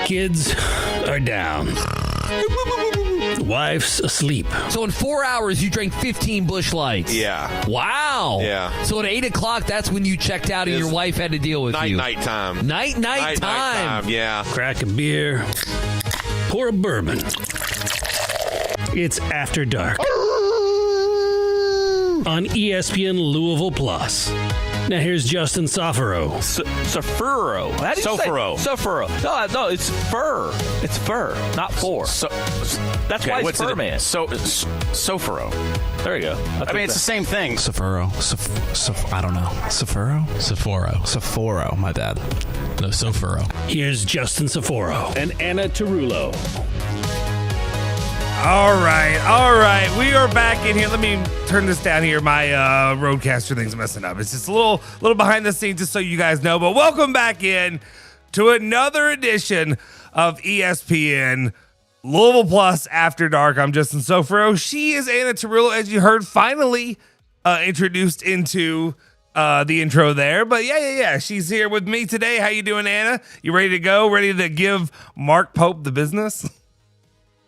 Kids are down. Wife's asleep. So in 4 hours, you drank 15 Busch Lights. Yeah. Wow. Yeah. So at 8 o'clock, that's when you checked out and your wife had to deal with you. Night time. Night time. Yeah. Crack a beer. Pour a bourbon. It's After Dark. On ESPN Louisville Plus. Now here's Justin Soforo. Soforo. How do you Soforo. say Soforo? No, it's fur. It's fur, not four. That's why it's fur, man. Soforo. There you go. I mean, it's the same thing. Soforo. I don't know. Soforo? Soforo, my bad. No, Soforo. Here's Justin Soforo and Anna Tarullo. All right. We are back in here. Let me turn this down here. My roadcaster thing's messing up. It's just a little behind the scenes, just so you guys know. But welcome back in to another edition of ESPN Louisville Plus After Dark. I'm Justin Soforo. She is Anna Tarullo, as you heard, finally introduced into the intro there. But yeah. She's here with me today. How you doing, Anna? You ready to go? Ready to give Mark Pope the business?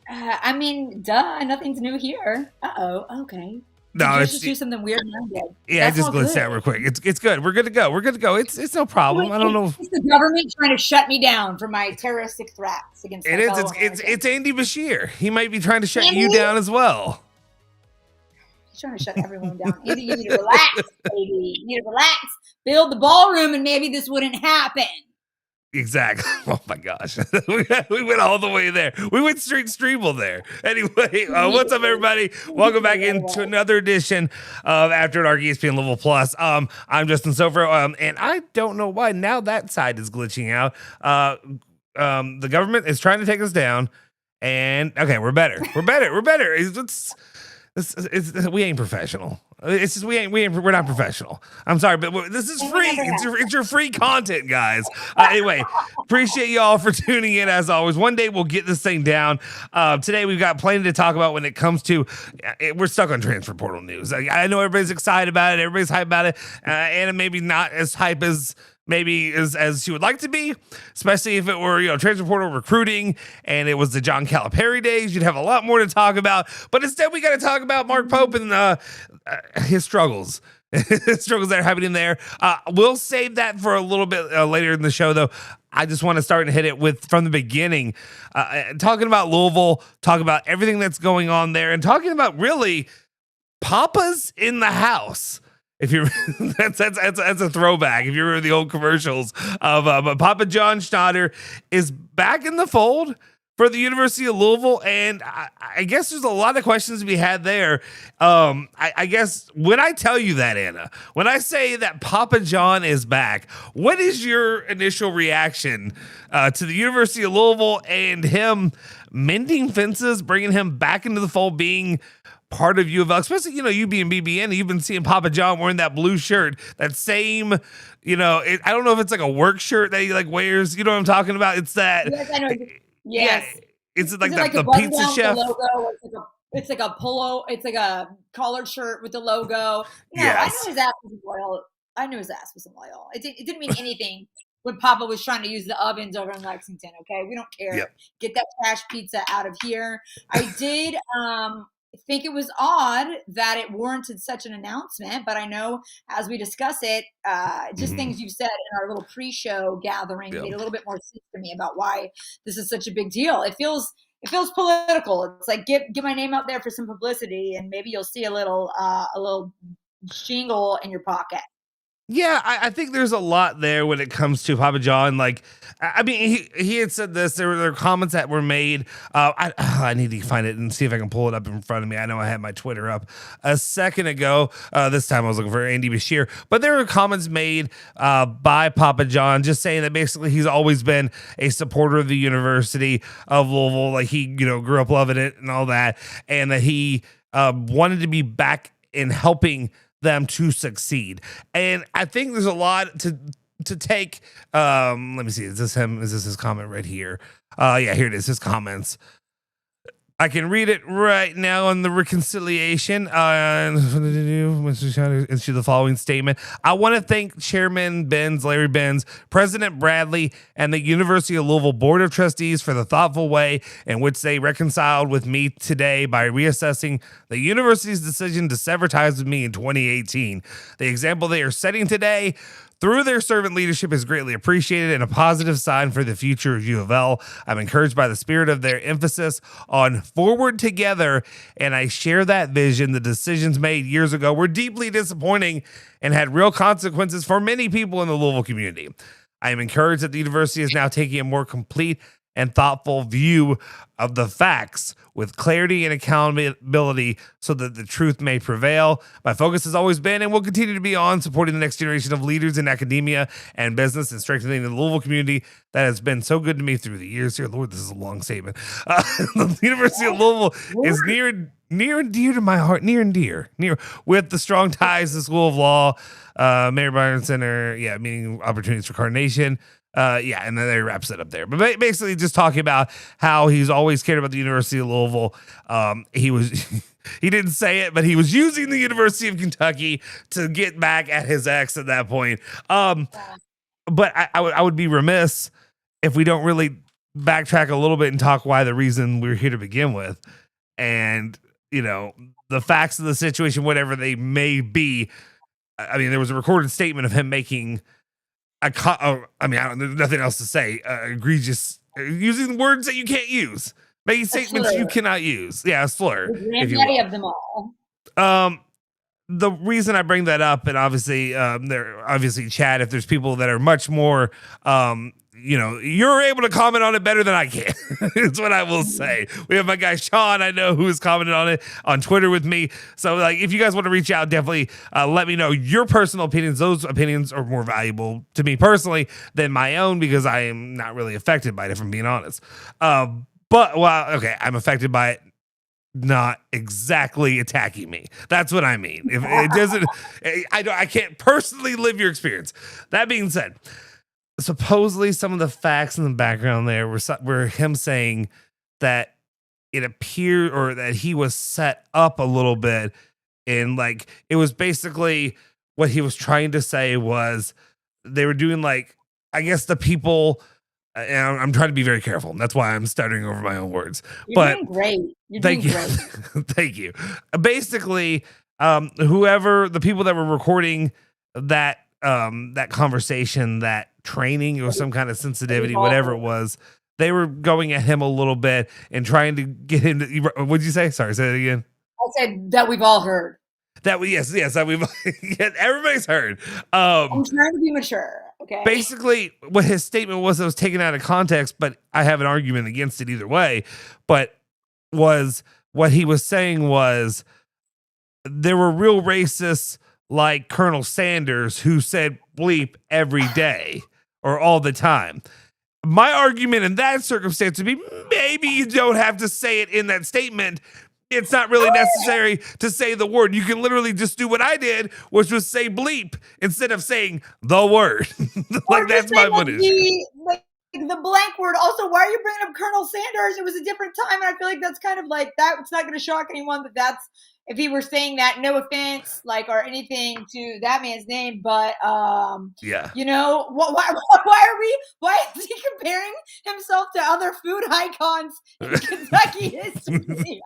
I mean, duh, nothing's new here. Okay. No, it's just do something weird and I did. Yeah, just glitched out real quick. It's good. We're good to go. It's no problem. I don't know. It's the government trying to shut me down for my terroristic threats against. It is. It's Andy Bashir. He might be trying to shut you down as well. He's trying to shut everyone down. Andy, you need to relax, baby. You need to relax. Build the ballroom, and maybe this wouldn't happen. Exactly. Oh my gosh. We went all the way there. We went straight streamable there. Anyway, what's up, everybody? Welcome back into another edition of After Dark ESPN Louisville Plus. I'm Justin Soforo, and I don't know why now that side is glitching out. The government is trying to take us down, and okay, we're better. We're better. We ain't professional. It's just we're not professional. I'm sorry, but this is free. It's your free content, guys. Anyway, appreciate y'all for tuning in as always. One day we'll get this thing down. Today we've got plenty to talk about when it comes to. We're stuck on transfer portal news. I know everybody's excited about it. Everybody's hyped about it. Anna maybe not as hype as maybe as she would like to be, especially if it were, transfer portal recruiting and it was the John Calipari days. You'd have a lot more to talk about. But instead, we got to talk about Mark Pope and his struggles. His struggles that are happening there. We'll save that for a little bit later in the show, though. I just want to start and hit it from the beginning, talking about Louisville, talking about everything that's going on there, and talking about really Papa's in the house. If you're that's a throwback. If you remember the old commercials of Papa John Schnatter is back in the fold for the University of Louisville, and I guess there's a lot of questions to be had there. I guess when I tell you that, Anna, when I say that Papa John is back, what is your initial reaction to the University of Louisville and him mending fences, bringing him back into the fold, being part of U of L, especially, you being BBN, you've been seeing Papa John wearing that blue shirt, that same, I don't know if it's like a work shirt that he wears, you know what I'm talking about? It's that. Yes, I know. Yes. Yeah, it's like the pizza chef. Logo? It's like a polo. It's like a collared shirt with the logo. Yes. I knew his ass wasn't loyal. I knew his ass wasn't loyal. It didn't mean anything when Papa was trying to use the ovens over in Lexington. Okay, we don't care. Yep. Get that trash pizza out of here. I did. Think it was odd that it warranted such an announcement, but I know as we discuss it, things you've said in our little pre-show gathering made a little bit more sense to me about why this is such a big deal. It feels political. It's like get my name out there for some publicity, and maybe you'll see a little jingle in your pocket. Yeah, I think there's a lot there when it comes to Papa John. He had said this. There were comments that were made. I need to find it and see if I can pull it up in front of me. I know I had my Twitter up a second ago. This time I was looking for Andy Bashir. But there were comments made by Papa John just saying that basically he's always been a supporter of the University of Louisville. Like he, grew up loving it and all that. And that he wanted to be back in helping them to succeed. And I think there's a lot to take. Let me see. Is this him? Is this his comment right here? Yeah, here it is. His comments. I can read it right now on the reconciliation. Issue the following statement. I want to thank Chairman Benz, Larry Benz, President Bradley, and the University of Louisville Board of Trustees for the thoughtful way in which they reconciled with me today by reassessing the university's decision to sever ties with me in 2018. The example they are setting today through their servant leadership is greatly appreciated and a positive sign for the future of U of L. I'm encouraged by the spirit of their emphasis on forward together, and I share that vision. The decisions made years ago were deeply disappointing and had real consequences for many people in the Louisville community. I am encouraged that the university is now taking a more complete and thoughtful view of the facts with clarity and accountability so that the truth may prevail. My focus has always been and will continue to be on supporting the next generation of leaders in academia and business and strengthening the Louisville community that has been so good to me through the years here. Lord, this is a long statement. The University of Louisville is near and dear to my heart, near with the strong ties to the School of Law, Mary Byron Center, meaning opportunities for coordination. And then they wraps it up there. But basically just talking about how he's always cared about the University of Louisville. He didn't say it, but he was using the University of Kentucky to get back at his ex at that point. But I would be remiss if we don't really backtrack a little bit and talk why the reason we're here to begin with. And, the facts of the situation, whatever they may be. I mean, there was a recorded statement of him making there's nothing else to say. Egregious, using words that you can't use, making statements you cannot use. Yeah, a slur. If you will. Of them all. The reason I bring that up, and obviously, Chad, if there's people that are much more, you're able to comment on it better than I can. It's what I will say. We have my guy Sean, I know, who has commented on it on Twitter with me. So, if you guys want to reach out, definitely let me know your personal opinions. Those opinions are more valuable to me personally than my own because I am not really affected by it, if I'm being honest. I'm affected by it. Not exactly attacking me. That's what I mean. If it doesn't, I can't personally live your experience. That being said, supposedly some of the facts in the background there were him saying that it appeared or that he was set up a little bit, and it was basically what he was trying to say was they were doing I guess the people. And I'm trying to be very careful. And that's why I'm stuttering over my own words. You're doing great. Thank you. Thank you. Basically, whoever the people that were recording that conversation, that training, it was some kind of sensitivity, whatever it was. They were going at him a little bit and trying to get him to. What'd you say? Sorry, say it again. I said that we've all heard. That we've everybody's heard. I'm trying to be mature. Okay. Basically, what his statement was, it was taken out of context, but I have an argument against it either way. But what he was saying was there were real racists like Colonel Sanders who said bleep every day or all the time. My argument in that circumstance would be maybe you don't have to say it in that statement. It's not really necessary to say the word. You can literally just do what I did, which was say bleep instead of saying the word. That's my footage. The blank word. Also, why are you bringing up Colonel Sanders? It was a different time, and I feel like that's kind of that. It's not going to shock anyone that that's if he were saying that. No offense, or anything to that man's name, but why is he comparing himself to other food icons in Kentucky history?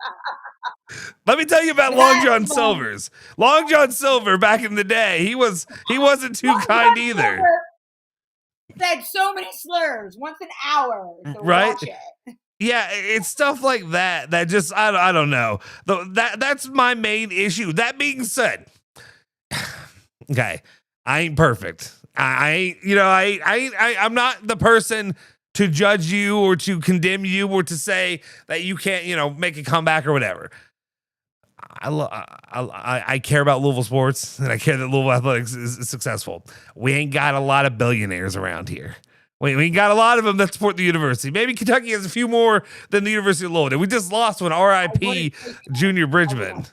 Let me tell you about Long John Silver's. Long John Silver back in the day, he wasn't too kind either. Said so many slurs once an hour. So right? Watch it. Yeah, it's stuff like that that just I don't know. That's my main issue. That being said, okay, I ain't perfect. I'm not the person to judge you or to condemn you or to say that you can't, make a comeback or whatever. I care about Louisville sports and I care that Louisville athletics is successful. We ain't got a lot of billionaires around here. We ain't got a lot of them that support the university. Maybe Kentucky has a few more than the University of Louisville. We just lost one, RIP Junior Bridgman.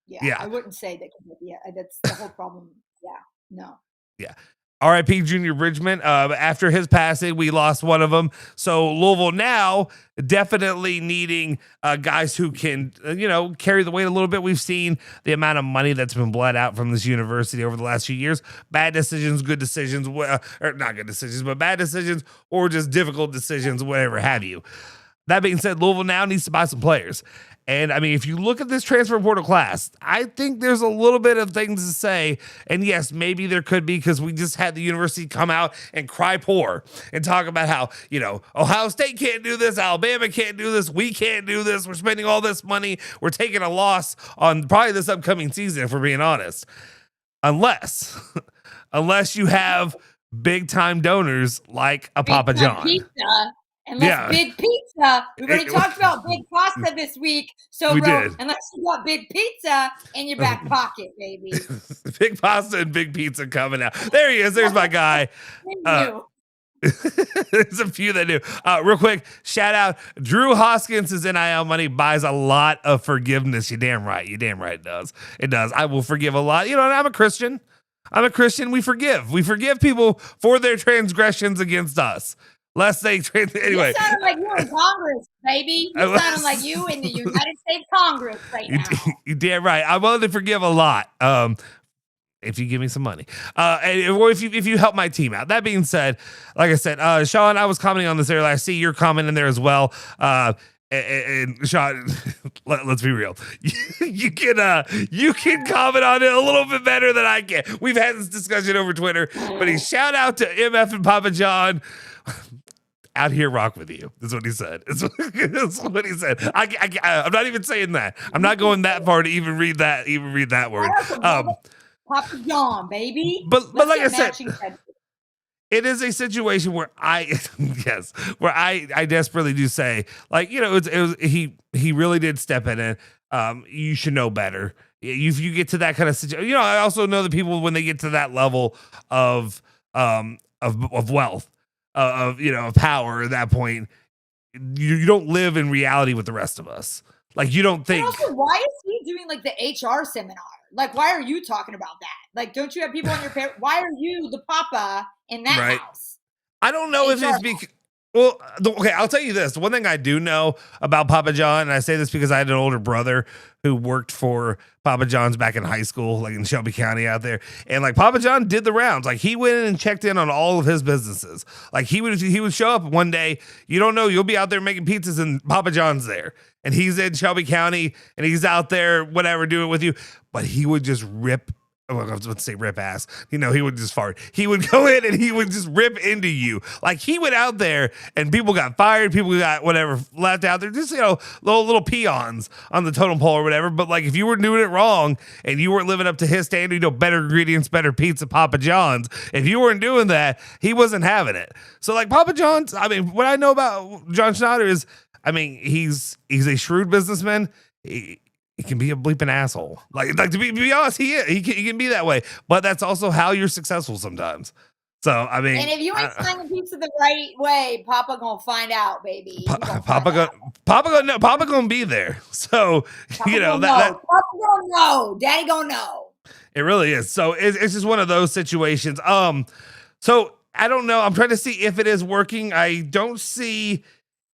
Yeah, I wouldn't say that. Yeah, that's the whole problem. Yeah, no. Yeah. R.I.P. Junior Bridgman. After his passing, we lost one of them. So Louisville now definitely needing guys who can, carry the weight a little bit. We've seen the amount of money that's been bled out from this university over the last few years. Bad decisions, good decisions, or not good decisions, but bad decisions or just difficult decisions, whatever have you. That being said, Louisville now needs to buy some players. And I mean, if you look at this transfer portal class, I think there's a little bit of things to say. And yes, maybe there could be, because we just had the university come out and cry poor and talk about how, Ohio State can't do this, Alabama can't do this, we can't do this, we're spending all this money, we're taking a loss on probably this upcoming season, if we're being honest. Unless you have big time donors like a Papa John. Pizza. Unless big pizza, we already talked about big pasta this week. So, unless you got big pizza in your back pocket, baby. Big pasta and big pizza coming out. There he is. There's my guy. There's a few that do. Real quick, shout out Drew Hoskins' NIL money buys a lot of forgiveness. You're damn right. It does. It does. I will forgive a lot. And I'm a Christian. We forgive. We forgive people for their transgressions against us. Lest they anyway. You sound like you in Congress, baby. You sound like you in the United States Congress right now. You damn right. I'm willing to forgive a lot. If you give me some money, or if you help my team out. That being said, like I said, Sean, I was commenting on this earlier. I see your comment in there as well. And Sean, let's be real. You can comment on it a little bit better than I can. We've had this discussion over Twitter, but he shout out to MF and Papa John. Out here, rock with you. That's what he said. That's what he said. I'm not even saying that. I'm not going that far to even read that word. Papa John, baby. But like I said, it is a situation where I desperately do say, like, he really did step in it. You should know better. If you get to that kind of situation, I also know that people, when they get to that level of wealth, of power at that point, you don't live in reality with the rest of us. Like, you don't think. Also, why is he doing like the HR seminar? Like, why are you talking about that? Like, don't you have people on your parent? Why are you the papa in that house? I don't know if it's because. Well, okay, I'll tell you this. The one thing I do know about Papa John, and I say this because I had an older brother who worked for Papa John's back in high school, like in Shelby County out there. And like Papa John did the rounds. Like, he went in and checked in on all of his businesses. Like, he would show up one day. You don't know, you'll be out there making pizzas and Papa John's there. And he's in Shelby County and he's out there, whatever, doing it with you. But he would just rip. I was about to say rip ass. He would just fart. He would go in and he would just rip into you. Like, he went out there and people got fired. People got whatever left out there. Just, little peons on the totem pole or whatever. But like, if you were doing it wrong and you weren't living up to his standard, better ingredients, better pizza, Papa John's. If you weren't doing that, he wasn't having it. So like Papa John's, I mean, what I know about John Schnatter is, I mean, he's a shrewd businessman. He can be a bleeping asshole. Like to be honest, he is. He can be that way. But that's also how you're successful sometimes. So I mean, and if you ain't slanging pizza the right way, Papa gonna find out, baby. Papa gonna be there. So Papa Papa gonna know. Daddy gonna know. It really is. So it's just one of those situations. So I don't know. I'm trying to see if it is working. I don't see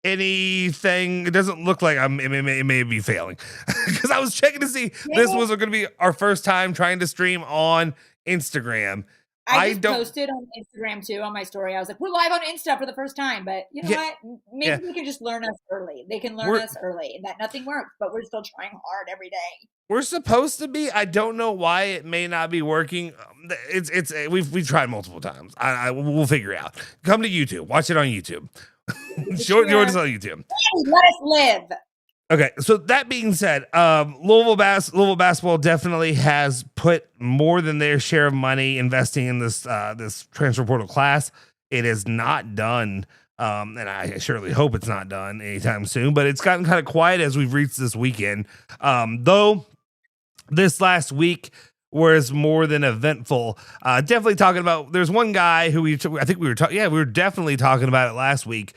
anything. It doesn't look like it may be failing, because I was checking to see this was going to be our first time trying to stream on Instagram. I just posted on Instagram too on my story. I was like, we're live on Insta for the first time, but you know what? Maybe they can just learn us early. They can learn us early, and that nothing works, but we're still trying hard every day. We're supposed to be. I don't know why it may not be working. We've tried multiple times. We'll figure it out. Come to YouTube. Watch it on YouTube. Jordan's on YouTube. Let us live. Okay, so that being said, Louisville basketball definitely has put more than their share of money investing in this transfer portal class. It is not done, and I surely hope it's not done anytime soon. But it's gotten kind of quiet as we've reached this weekend. Though this last week was more than eventful. Definitely talking about, there's one guy who we were definitely talking about it last week.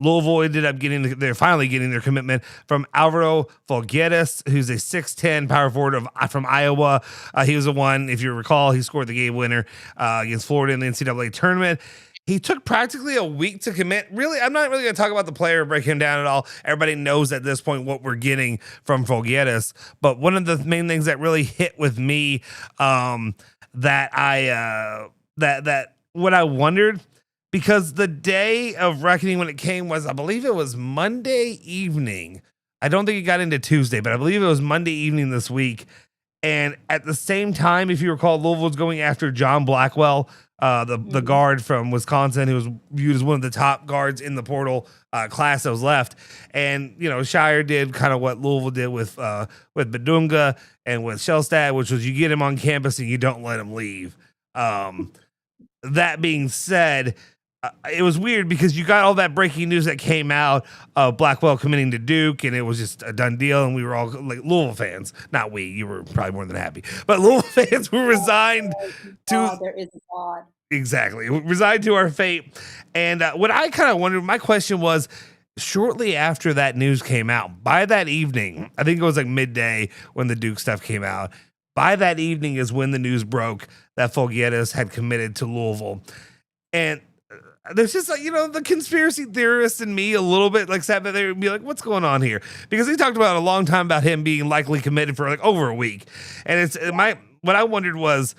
Louisville ended up they're finally getting their commitment from Alvaro Folgueras, who's a 6'10" power forward from Iowa. He was the one, if you recall, he scored the game winner against Florida in the NCAA tournament. He took practically a week to commit. Really, I'm not really going to talk about the player, break him down at all. Everybody knows at this point what we're getting from Folgueras. But one of the main things that really hit with me, that what I wondered, because the day of reckoning when it came was, I believe it was Monday evening. I don't think it got into Tuesday, but I believe it was Monday evening this week. And at the same time, if you recall, Louisville was going after John Blackwell, the guard from Wisconsin, who was viewed as one of the top guards in the portal class that was left. And, you know, Shire did kind of what Louisville did with Badunga and with Shellstad, which was you get him on campus and you don't let him leave. That being said, it was weird because you got all that breaking news that came out of Blackwell committing to Duke, and it was just a done deal. And we were all like Louisville fans, not we. You were probably more than happy, but Louisville fans were resigned to. There is a God. Exactly, resigned to our fate. And what I kind of wondered, my question was, shortly after that news came out, by that evening, I think it was like midday when the Duke stuff came out. By that evening is when the news broke that Folgueras had committed to Louisville, and there's just like, you know, the conspiracy theorist in me a little bit like sat there and be like, what's going on here? Because he talked about a long time about him being likely committed for like over a week. And what I wondered was,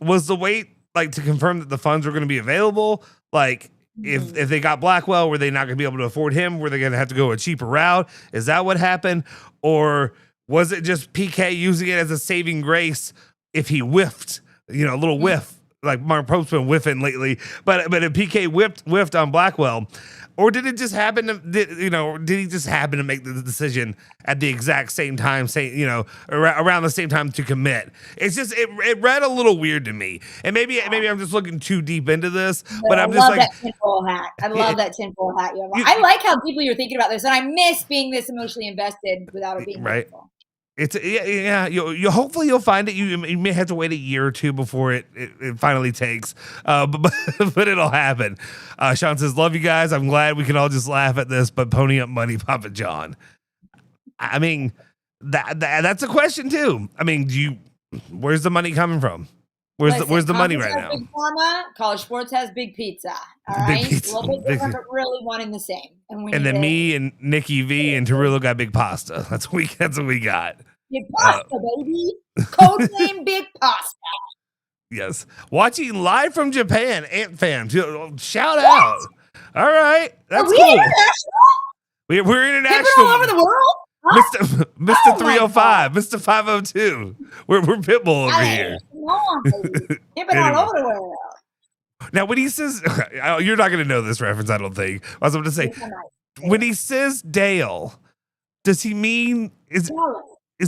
was the wait like to confirm that the funds were going to be available? Like if they got Blackwell, were they not going to be able to afford him? Were they going to have to go a cheaper route? Is that what happened? Or was it just PK using it as a saving grace if he whiffed, you know, a little whiff? Like Mark Pope's been whiffing lately, but if PK whiffed on Blackwell, or did it just happen did he just happen to make the decision at the exact same time, around the same time to commit? It's just it read a little weird to me, and maybe I'm just looking too deep into this, but I'm just like that tinfoil hat. I love that tinfoil hat you have. I like how deeply you're thinking about this, and I miss being this emotionally invested without it being right. painful. It's you hopefully you'll find it. You may have to wait a year or two before it finally takes, but it'll happen. Sean says, "Love you guys. I'm glad we can all just laugh at this, but pony up money, Papa John." I mean, that's a question too. I mean, where's the money coming from? Where's the money right now? Big pharma, college sports has big pizza. All right, pizza. a little bit different, but really one and the same. And then me and Nikki V and Tarullo got big pasta. That's what we got. Big pasta, baby. Code name Big Pasta. Yes, watching live from Japan, Ant fam. Shout out! All right, that's cool. International? We're international. All over the world. Mr. 305, Mr. 502. We're Pitbull over here. Come on, baby. All over the world. Now, when he says, you're not going to know this reference, I don't think. I was going to say, when he says Dale, does he mean is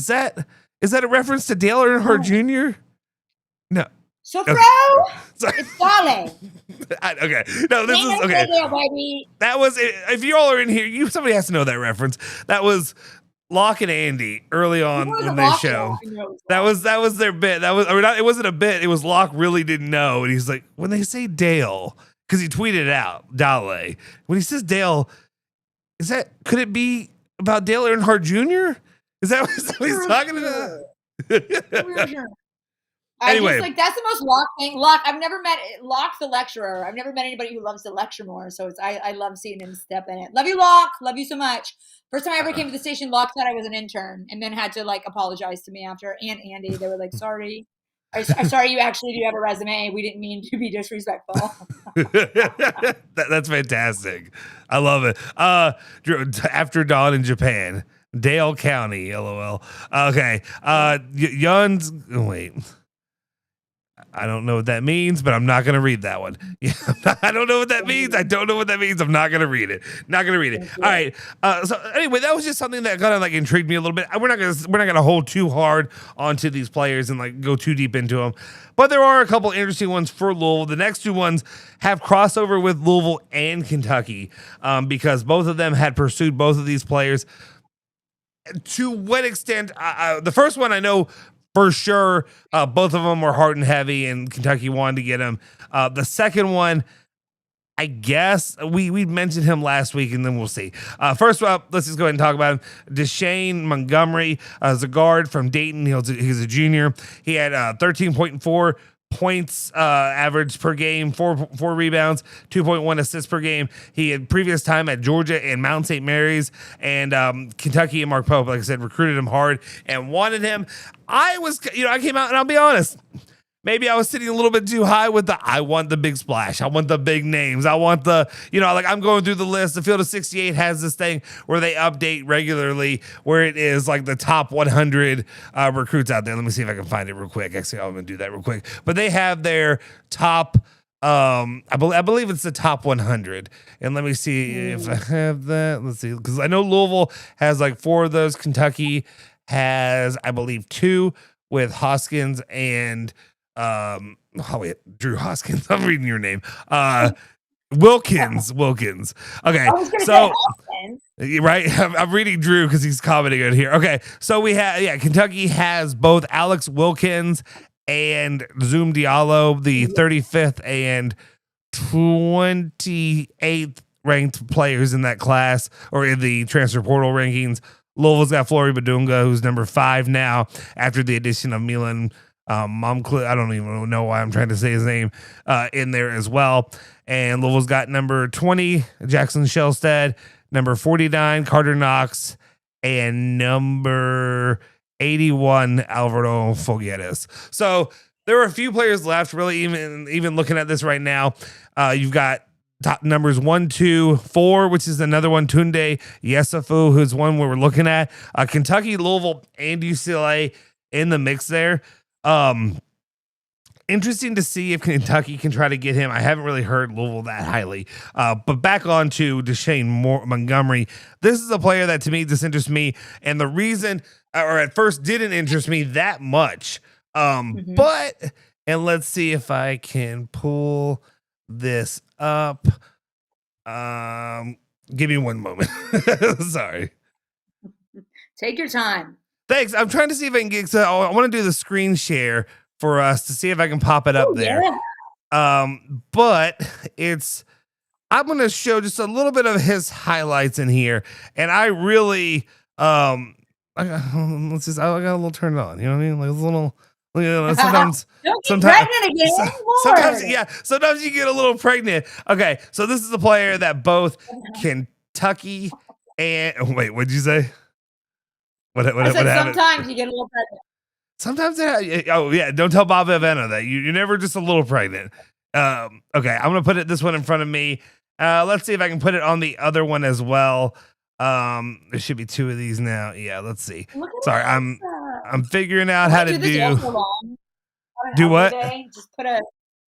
that a reference to Dale Earnhardt Jr.? No. Soforo, it's Dale. Okay, no, this is okay. Baby. That was if you all are in here, somebody has to know that reference. That was Locke and Andy early on in their show. That was their bit. It wasn't a bit. It was Locke really didn't know, and he's like, when they say Dale, because he tweeted it out, Dale. When he says Dale, could it be about Dale Earnhardt Jr.? Is that what he's talking about? Anyway, that's the most Locke thing. Locke, I've never met Locke the lecturer. I've never met anybody who loves to lecture more. So I love seeing him step in it. Love you, Locke. Love you so much. First time I ever came to the station, Locke thought I was an intern, and then had to like apologize to me after. And Andy, they were like, "Sorry, I'm sorry. You actually do have a resume. We didn't mean to be disrespectful." That's fantastic. I love it. After dawn in Japan, Dale County. LOL. Okay. Yun's. Wait. I don't know what that means, but I'm not going to read that one. I don't know what that means. I'm not going to read it. All right. So anyway, that was just something that kind of like intrigued me a little bit. We're not going to hold too hard onto these players and like go too deep into them. But there are a couple interesting ones for Louisville. The next two ones have crossover with Louisville and Kentucky because both of them had pursued both of these players. To what extent? The first one I know for sure, both of them were hard and heavy, and Kentucky wanted to get him. The second one, I guess we mentioned him last week, and then we'll see. First up, let's just go ahead and talk about him. Deshane Montgomery is a guard from Dayton. He's a junior. He had 13.4 points average per game, four rebounds, 2.1 assists per game. He had previous time at Georgia and Mount St. Mary's, and Kentucky and Mark Pope, like I said, recruited him hard and wanted him. I came out, and I'll be honest, maybe I was sitting a little bit too high with I want the big splash. I want the big names. I want I'm going through the list. The Field of 68 has this thing where they update regularly, where it is like the top 100 recruits out there. Let me see if I can find it real quick. Actually, I'm going to do that real quick. But they have their top, I believe it's the top 100. And let me see if I have that. Let's see. Because I know Louisville has like 4 of those. Kentucky has, I believe, 2 with Hoskins and Drew Hoskins. I'm reading your name. Wilkins. Okay, so right, I'm reading Drew because he's commenting on here. Okay, so we have Kentucky has both Alex Wilkins and Zoom Diallo, the 35th and 28th ranked players in that class, or in the transfer portal rankings. Louisville's got Flory Badunga, who's number 5 now after the addition of Milan Momcliffe. I don't even know why I'm trying to say his name in there as well. And Louisville's got number 20, Jackson Shellstead, number 49, Carter Knox, and number 81, Alvaro Fogueres. So there are a few players left, really, even looking at this right now. You've got top numbers 1, 2, 4, which is another one, Tunde Yesufu, who's one we're looking at. Kentucky, Louisville, and UCLA in the mix there. Interesting to see if Kentucky can try to get him. I haven't really heard Louisville that highly. But back on to Deshane Montgomery. This is a player that to me disinterests me, and the reason, or at first didn't interest me that much. But let's see if I can pull this up. Give me one moment. Sorry. Take your time. Thanks. I'm trying to see if I can get. So I want to do the screen share for us to see if I can pop it up there. Yeah. But I'm going to show just a little bit of his highlights in here, and I really I got a little turned on. You know what I mean? Like a little. Sometimes you get a little pregnant. Okay, so this is a player that both Kentucky and wait, what'd you say? What sometimes you get a little pregnant. Sometimes don't tell Bob Avena that you're never just a little pregnant. Okay, I'm gonna put this one in front of me. Let's see if I can put it on the other one as well. There should be 2 of these now. Yeah, let's see. Sorry, I'm figuring out how to do what?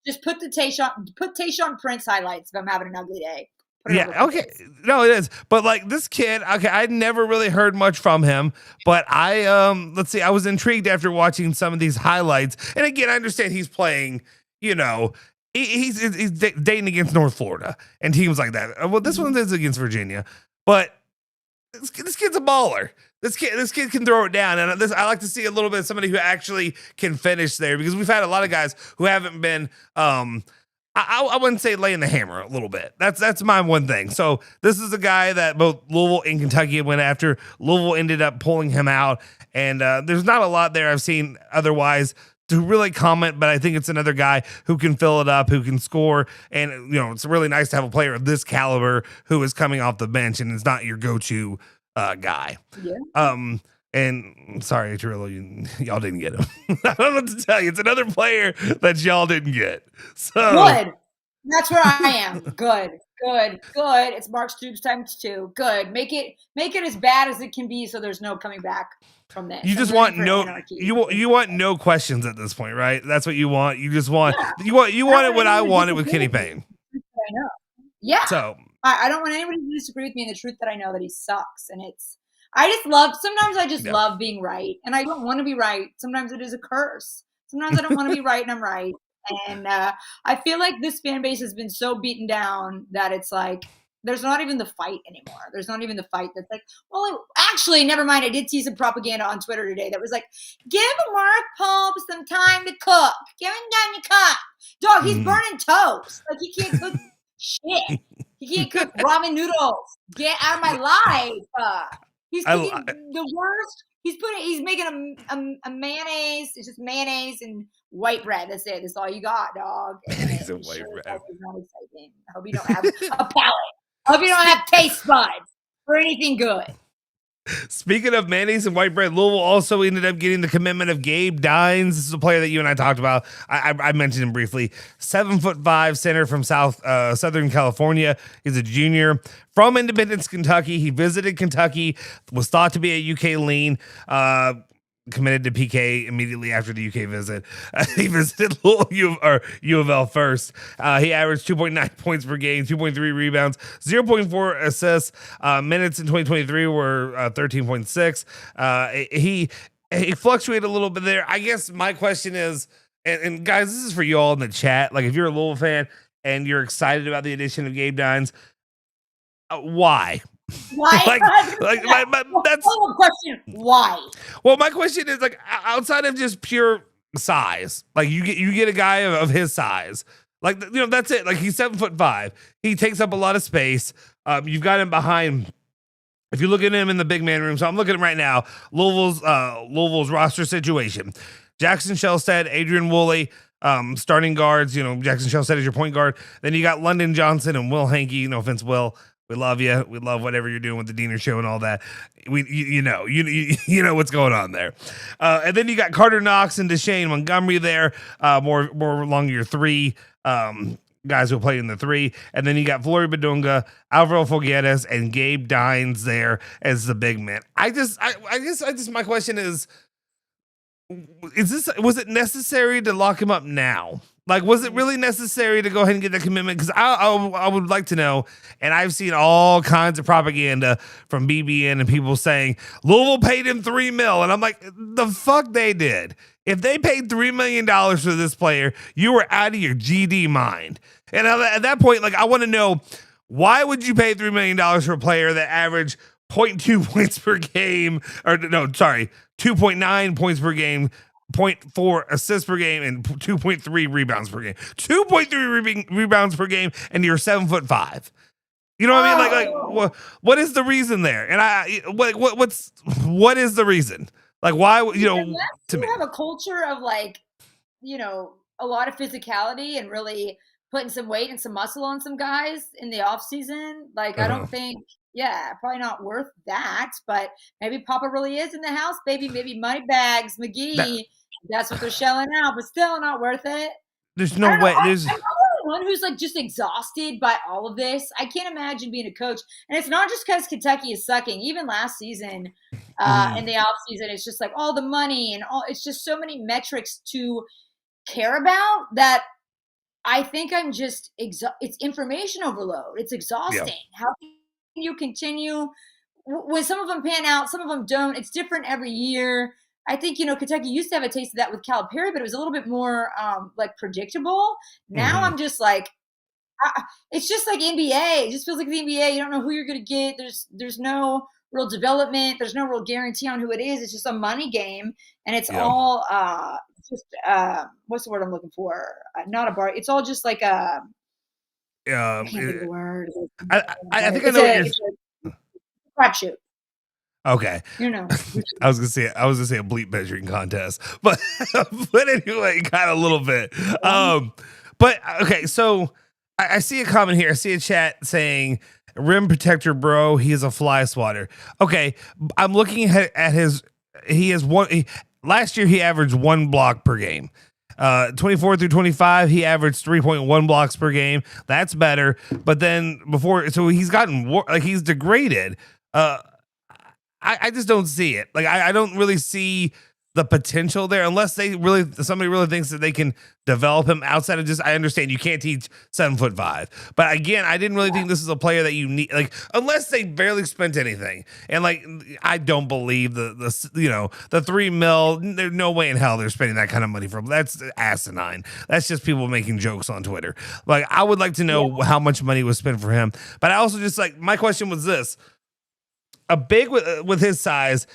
Just put Tayshaun Prince highlights if I'm having an ugly day. Okay. No, it is. But like this kid, okay, I'd never really heard much from him, but I was intrigued after watching some of these highlights. And again, I understand he's playing, he's dating against North Florida and teams like that. Well, this one is against Virginia, but this kid's a baller. This kid can throw it down, and I like to see a little bit of somebody who actually can finish there, because we've had a lot of guys who haven't been. I wouldn't say laying the hammer a little bit. That's my one thing. So this is a guy that both Louisville and Kentucky went after. Louisville ended up pulling him out, and there's not a lot there I've seen otherwise to really comment, but I think it's another guy who can fill it up, who can score, and it's really nice to have a player of this caliber who is coming off the bench and is not your go-to guy. Yeah. And sorry, Tarullo, y'all didn't get him. I don't know what to tell you. It's another player that y'all didn't get. So good. That's where I am. Good. It's Mark Stoops times 2. Good. Make it as bad as it can be, so there's no coming back from this. You just want you want no questions at this point, right? That's what you want. You just want you wanted what I wanted with Kenny Payne. I know. Yeah. So I don't want anybody to disagree with me in the truth that I know that he sucks, and sometimes I just love being right, and I don't want to be right. Sometimes it is a curse. Sometimes I don't want to be right, and I'm right. And I feel like this fan base has been so beaten down that it's like There's not even the fight anymore. There's not even the fight that's like, well, actually, never mind. I did see some propaganda on Twitter today that was like, give Mark Pope some time to cook. Give him time to cook. Dog, he's burning toast. Like, he can't cook shit. He can't cook ramen noodles. Get out of my life. He's cooking the worst. He's making a mayonnaise. It's just mayonnaise and white bread. That's it. That's all you got, dog. Mayonnaise and white bread. Not exciting. I hope you don't have a palate. I hope you don't have taste buds for anything good. Speaking of mayonnaise and white bread, Louisville also ended up getting the commitment of Gabe Dines. This is a player that you and I talked about. I mentioned him briefly. 7'5" center from Southern California. He's a junior from Independence, Kentucky. He visited Kentucky, was thought to be a UK lean. Committed to PK immediately after the UK visit. He visited U of L first. He averaged 2.9 points per game, 2.3 rebounds, 0.4 assists. Minutes in 2023 were 13.6. He fluctuated a little bit there. I guess my question is, and guys, this is for you all in the chat. Like, if you're a Louisville fan and you're excited about the addition of Gabe Dines, why? Why? That's a question. Why? Well, my question is, like, outside of just pure size, like you get a guy of his size, like, you know, that's it. Like, he's 7'5". He takes up a lot of space. You've got him behind. If you look at him in the big man room, so I'm looking at him right now, Louisville's roster situation: Jackson Shellstead, Adrian Woolley, starting guards. You know, Jackson Shellstead is your point guard. Then you got London Johnson and Will Hankey. No offense, Will. We love you. We love whatever you're doing with the Diener show and all that. You know what's going on there. And then you got Carter Knox and Deshane Montgomery there. More along your three guys who play in the three. And then you got Flory Badunga, Alvaro Fogueres, and Gabe Dines there as the big man. I guess my question is was it necessary to lock him up now? Like, was it really necessary to go ahead and get the commitment? Because I would like to know, and I've seen all kinds of propaganda from BBN and people saying Louisville paid him $3 million, and I'm like, the fuck they did. If they paid $3 million for this player, you were out of your GD mind. And at that point, like, I want to know, why would you pay $3 million for a player that averaged 0.2 points per game, or no, sorry, 2.9 points per game, 0.4 assists per game, and 2.3 rebounds per game. 2.3 rebounds per game, and you're 7'5". You know what I mean? Like, what is the reason there? And what is the reason? Like, why? You know, to me, have a culture of, like, you know, a lot of physicality and really putting some weight and some muscle on some guys in the off season. Like, I don't think. Yeah, probably not worth that, but maybe Papa really is in the house, baby. Maybe Moneybags, McGee. That's what they're shelling out, but still not worth it. There's no way. I'm the one who's, like, just exhausted by all of this. I can't imagine being a coach, and it's not just because Kentucky is sucking. Even last season, in the off season, it's just like all the money and all. It's just so many metrics to care about that. I think I'm just it's information overload. It's exhausting. Yeah. How you continue when some of them pan out, some of them don't. It's different every year. I think, you know, Kentucky used to have a taste of that with Calipari, but it was a little bit more like predictable. Now I'm just like, it's just like NBA. It just feels like the NBA. You don't know who you're going to get. There's no real development. There's no real guarantee on who it is. It's just a money game, and it's all just what's the word I'm looking for? Not a bar. It's all just like a. I can't think of the word. I think I know what you're. Crapshoot. Okay. You know. I was gonna say a bleep measuring contest, but anyway, kind of a little bit. But okay, so I see a comment here. I see a chat saying rim protector, bro. He is a fly swatter. Okay, I'm looking at his. Last year he averaged 1 block per game. 24 through 25, he averaged 3.1 blocks per game. That's better. But then so he's gotten like he's degraded. I just don't see it. Like I don't really see the potential there, unless somebody really thinks that they can develop him outside of just, I understand you can't teach 7'5", but again, I didn't really think this is a player that you need, like, unless they barely spent anything. And like, I don't believe the $3 million, there's no way in hell they're spending that kind of money for him. That's asinine. That's just people making jokes on Twitter. Like, I would like to know how much money was spent for him, but I also just like, my question was this: a big with his size,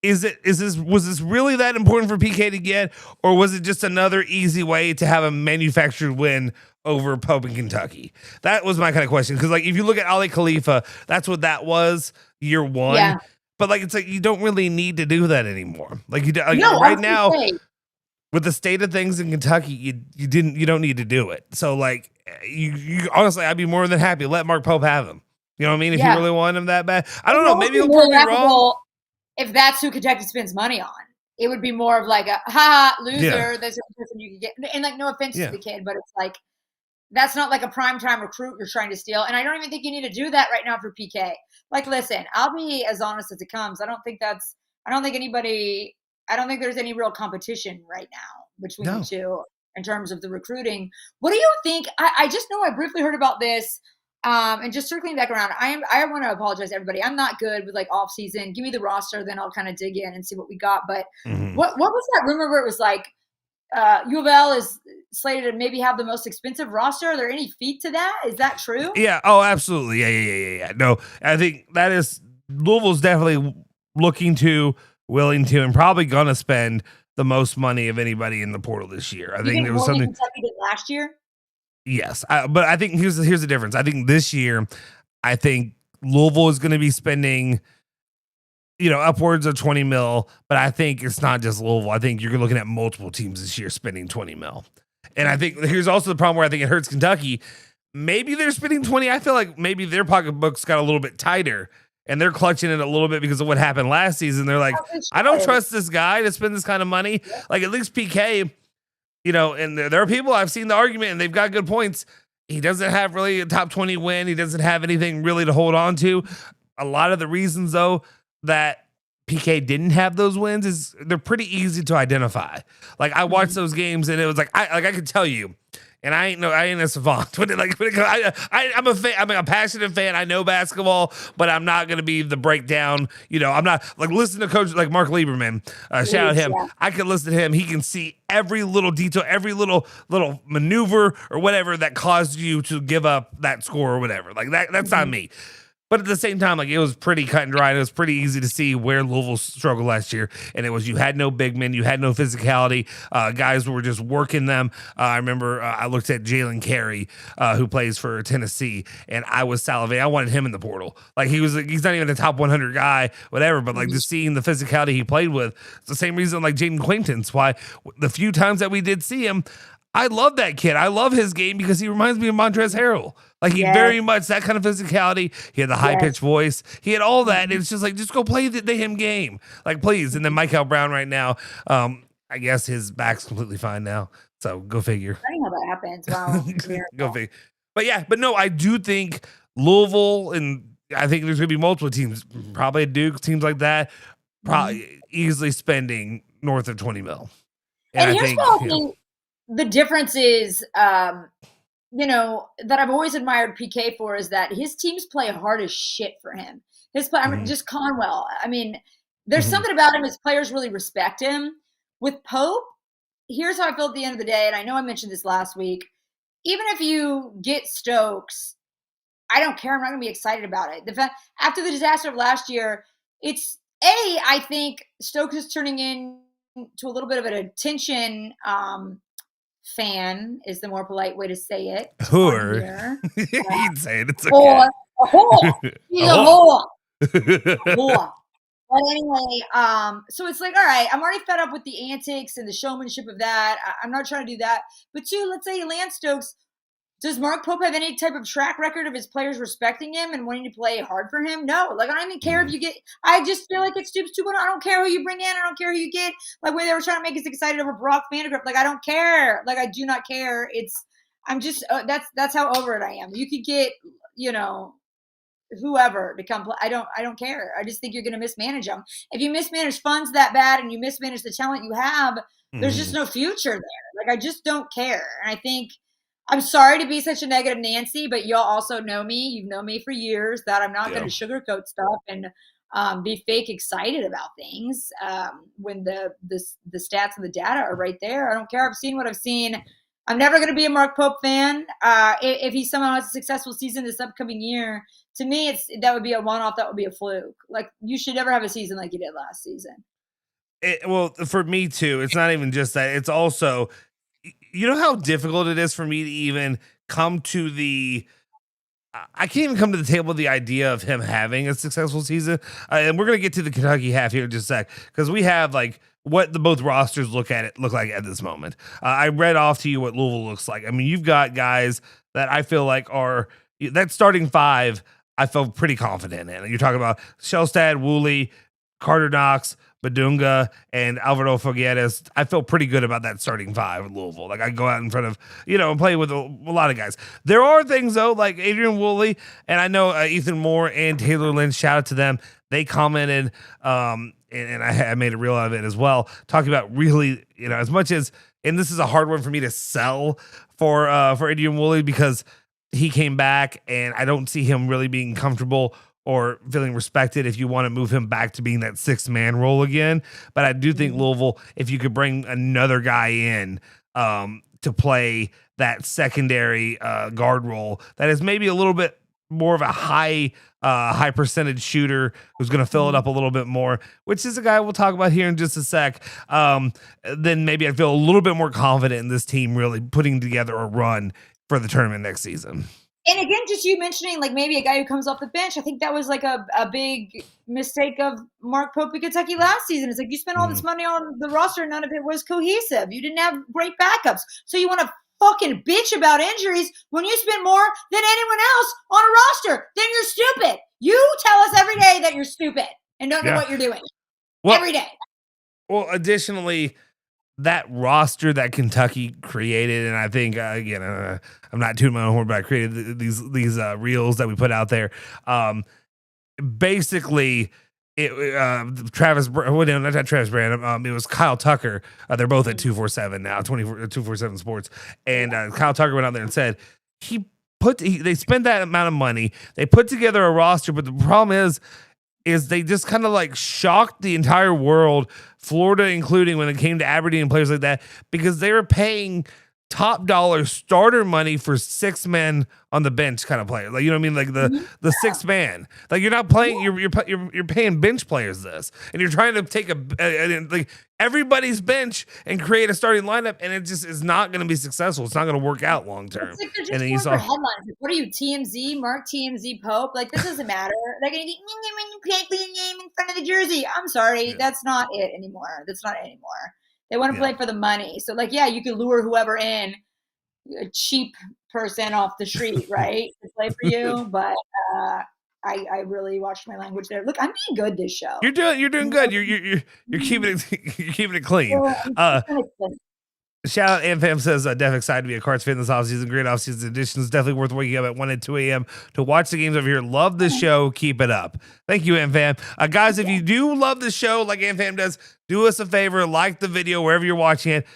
was this really that important for PK to get, or was it just another easy way to have a manufactured win over Pope in Kentucky? That was my kind of question. Because like, if you look at Ali Khalifa, that's what that was year one. Yeah. But like, it's like you don't really need to do that anymore. Like right now, with the state of things in Kentucky, you don't need to do it. So like, you honestly, I'd be more than happy. Let Mark Pope have him. You know what I mean? If you really want him that bad, I don't know. Maybe he'll prove me wrong. If that's who Kentucky spends money on, it would be more of like a loser. Yeah. There's a person you can get, and like, no offense to the kid, but it's like, that's not like a primetime recruit you're trying to steal. And I don't even think you need to do that right now for PK. Like, listen, I'll be as honest as it comes. I don't think there's any real competition right now between the two in terms of the recruiting. What do you think? I just know I briefly heard about this. And just circling back around, I want to apologize to everybody. I'm not good with like off season. Give me the roster, then I'll kind of dig in and see what we got. But what was that rumor where it was like U of L is slated to maybe have the most expensive roster? Are there any feet to that? Is that true? Yeah. Oh, absolutely. Yeah. No, I think that is Louisville's definitely looking to, willing to, and probably going to spend the most money of anybody in the portal this year. I think there was something Kentucky did last year. Yes, but I think here's the difference. I think this year, I think Louisville is going to be spending, upwards of 20 mil. But I think it's not just Louisville. I think you're looking at multiple teams this year spending 20 mil. And I think here's also the problem where I think it hurts Kentucky. Maybe they're spending 20. I feel like maybe their pocketbooks got a little bit tighter and they're clutching it a little bit because of what happened last season. They're like, I don't trust this guy to spend this kind of money. Like, at least PK. And there are people, I've seen the argument and they've got good points. He doesn't have really a top 20 win. He doesn't have anything really to hold on to. A lot of the reasons, though, that PK didn't have those wins is they're pretty easy to identify. Like, I watched those games and it was like, I could tell you, and I ain't a savant. I'm a fan. I'm a passionate fan. I know basketball, but I'm not going to be the breakdown. I'm not like listen to coach like Mark Lieberman. Shout out him. Yeah. I can listen to him. He can see every little detail, every little maneuver or whatever that caused you to give up that score or whatever. Like that's not me. But at the same time, like, it was pretty cut and dry. And it was pretty easy to see where Louisville struggled last year. And it was, you had no big men, you had no physicality. Guys were just working them. I remember I looked at Jalen Carey, who plays for Tennessee, and I was salivating. I wanted him in the portal. Like, he's not even a top 100 guy, whatever. But like, just seeing the physicality he played with, it's the same reason like Jaden Quaintance. Why the few times that we did see him, I love that kid. I love his game because he reminds me of Montrezl Harrell. Like, he very much that kind of physicality. He had the high pitched voice. He had all that. And it's just like, just go play the him game. Like, please. And then Michael Brown right now, I guess his back's completely fine now. So go figure. I know that happens. Wow. Go figure. But no, I do think Louisville, and I think there's going to be multiple teams, probably Duke, teams like that, probably easily spending north of 20 mil. And here's what I think the difference is, that I've always admired PK for is that his teams play hard as shit for him. His play, just Conwell. I mean, there's something about him. His players really respect him. With Pope, here's how I feel at the end of the day, and I know I mentioned this last week. Even if you get Stokes, I don't care. I'm not going to be excited about it. After the disaster of last year, I think Stokes is turning into a little bit of an attention fan is the more polite way to say it. Whore. He'd say it. It's okay. A whore. He's a whore. Whore. But anyway, so it's like, all right, I'm already fed up with the antics and the showmanship of that. I'm not trying to do that. But two, let's say Lance Stokes, does Mark Pope have any type of track record of his players respecting him and wanting to play hard for him? No. Like, I don't even care if you get – I just feel like it stoops to – I don't care who you bring in. I don't care who you get. Like, when they were trying to make us excited over Brock Vandegrift. Like, I don't care. Like, I do not care. I'm just that's how over it I am. You could get, whoever to come play. I don't care. I just think you're going to mismanage them. If you mismanage funds that bad and you mismanage the talent you have, there's just no future there. Like, I just don't care. And I think, I'm sorry to be such a negative Nancy, but y'all also know me. You've known me for years that I'm not going to sugarcoat stuff and be fake excited about things when the stats and the data are right there. I don't care. I've seen what I've seen. I'm never going to be a Mark Pope fan. If he somehow has a successful season this upcoming year, to me, that would be a one-off. That would be a fluke. Like, you should never have a season like you did last season. Well, for me too, it's not even just that. It's also, you know how difficult it is for me to even come to I can't even come to the table with the idea of him having a successful season. And we're going to get to the Kentucky half here in just a sec, because we have like what the both rosters look like at this moment. I read off to you what Louisville looks like. I mean, you've got guys that I feel like are that starting five. I feel pretty confident in. You're talking about Shellstad, Woolley, Carter Knox, Badunga, and Alvaro Figueres. I feel pretty good about that starting five with Louisville. Like, I go out in front of, and play with a lot of guys. There are things, though, like Adrian Woolley, and I know Ethan Moore and Taylor Lynch, shout out to them. They commented, and I made a reel out of it as well, talking about really, as much as, and this is a hard one for me to sell for Adrian Woolley, because he came back, and I don't see him really being comfortable or feeling respected if you want to move him back to being that 6-man role again. But I do think Louisville, if you could bring another guy in to play that secondary guard role, that is maybe a little bit more of a high percentage shooter who's going to fill it up a little bit more, which is a guy we'll talk about here in just a sec, then maybe I feel a little bit more confident in this team really putting together a run for the tournament next season. And again, just you mentioning like maybe a guy who comes off the bench, I think that was like a big mistake of Mark Pope in Kentucky last season. It's like you spent all this money on the roster and none of it was cohesive. You didn't have great backups. So you want to fucking bitch about injuries when you spend more than anyone else on a roster. Then you're stupid. You tell us every day that you're stupid and don't know what you're doing. Every day. Well, additionally, that roster that Kentucky created, and I think again, I'm not tooting my own horn, but I created these reels that we put out there. Basically, not Travis Brand. It was Kyle Tucker. They're both at 247 now, 247 Sports, and Kyle Tucker went out there and said they spent that amount of money, they put together a roster, but the problem is they just kind of like shocked the entire world, Florida including, when it came to Aberdeen and players like that, because they were paying top dollar starter money for 6 men on the bench kind of player. Like, you know what I mean? Like the 6 man, like you're not playing, you're paying bench players this, and you're trying to take like everybody's bench and create a starting lineup, and it just is not going to be successful. It's not going to work out long term. Like and then you saw headlines. Like, what are you, TMZ, Mark TMZ Pope? Like, this doesn't matter. They're going to get you can't put your name in front of the jersey. I'm sorry, that's not it anymore. That's not it anymore. They want to play for the money. So, like, yeah, you could lure whoever in, a cheap person off the street, right, to play for you. But I really watched my language there. Look, I'm being good this show. You're doing good. You're keeping it clean. Shout out AmFam says, definitely excited to be a Cards fan this offseason. Great offseason editions. Definitely worth waking up at 1 and 2 a.m. to watch the games over here. Love the show. Keep it up. Thank you, AmFam. Guys, if you do love the show like AmFam does, do us a favor, like the video wherever you're watching it.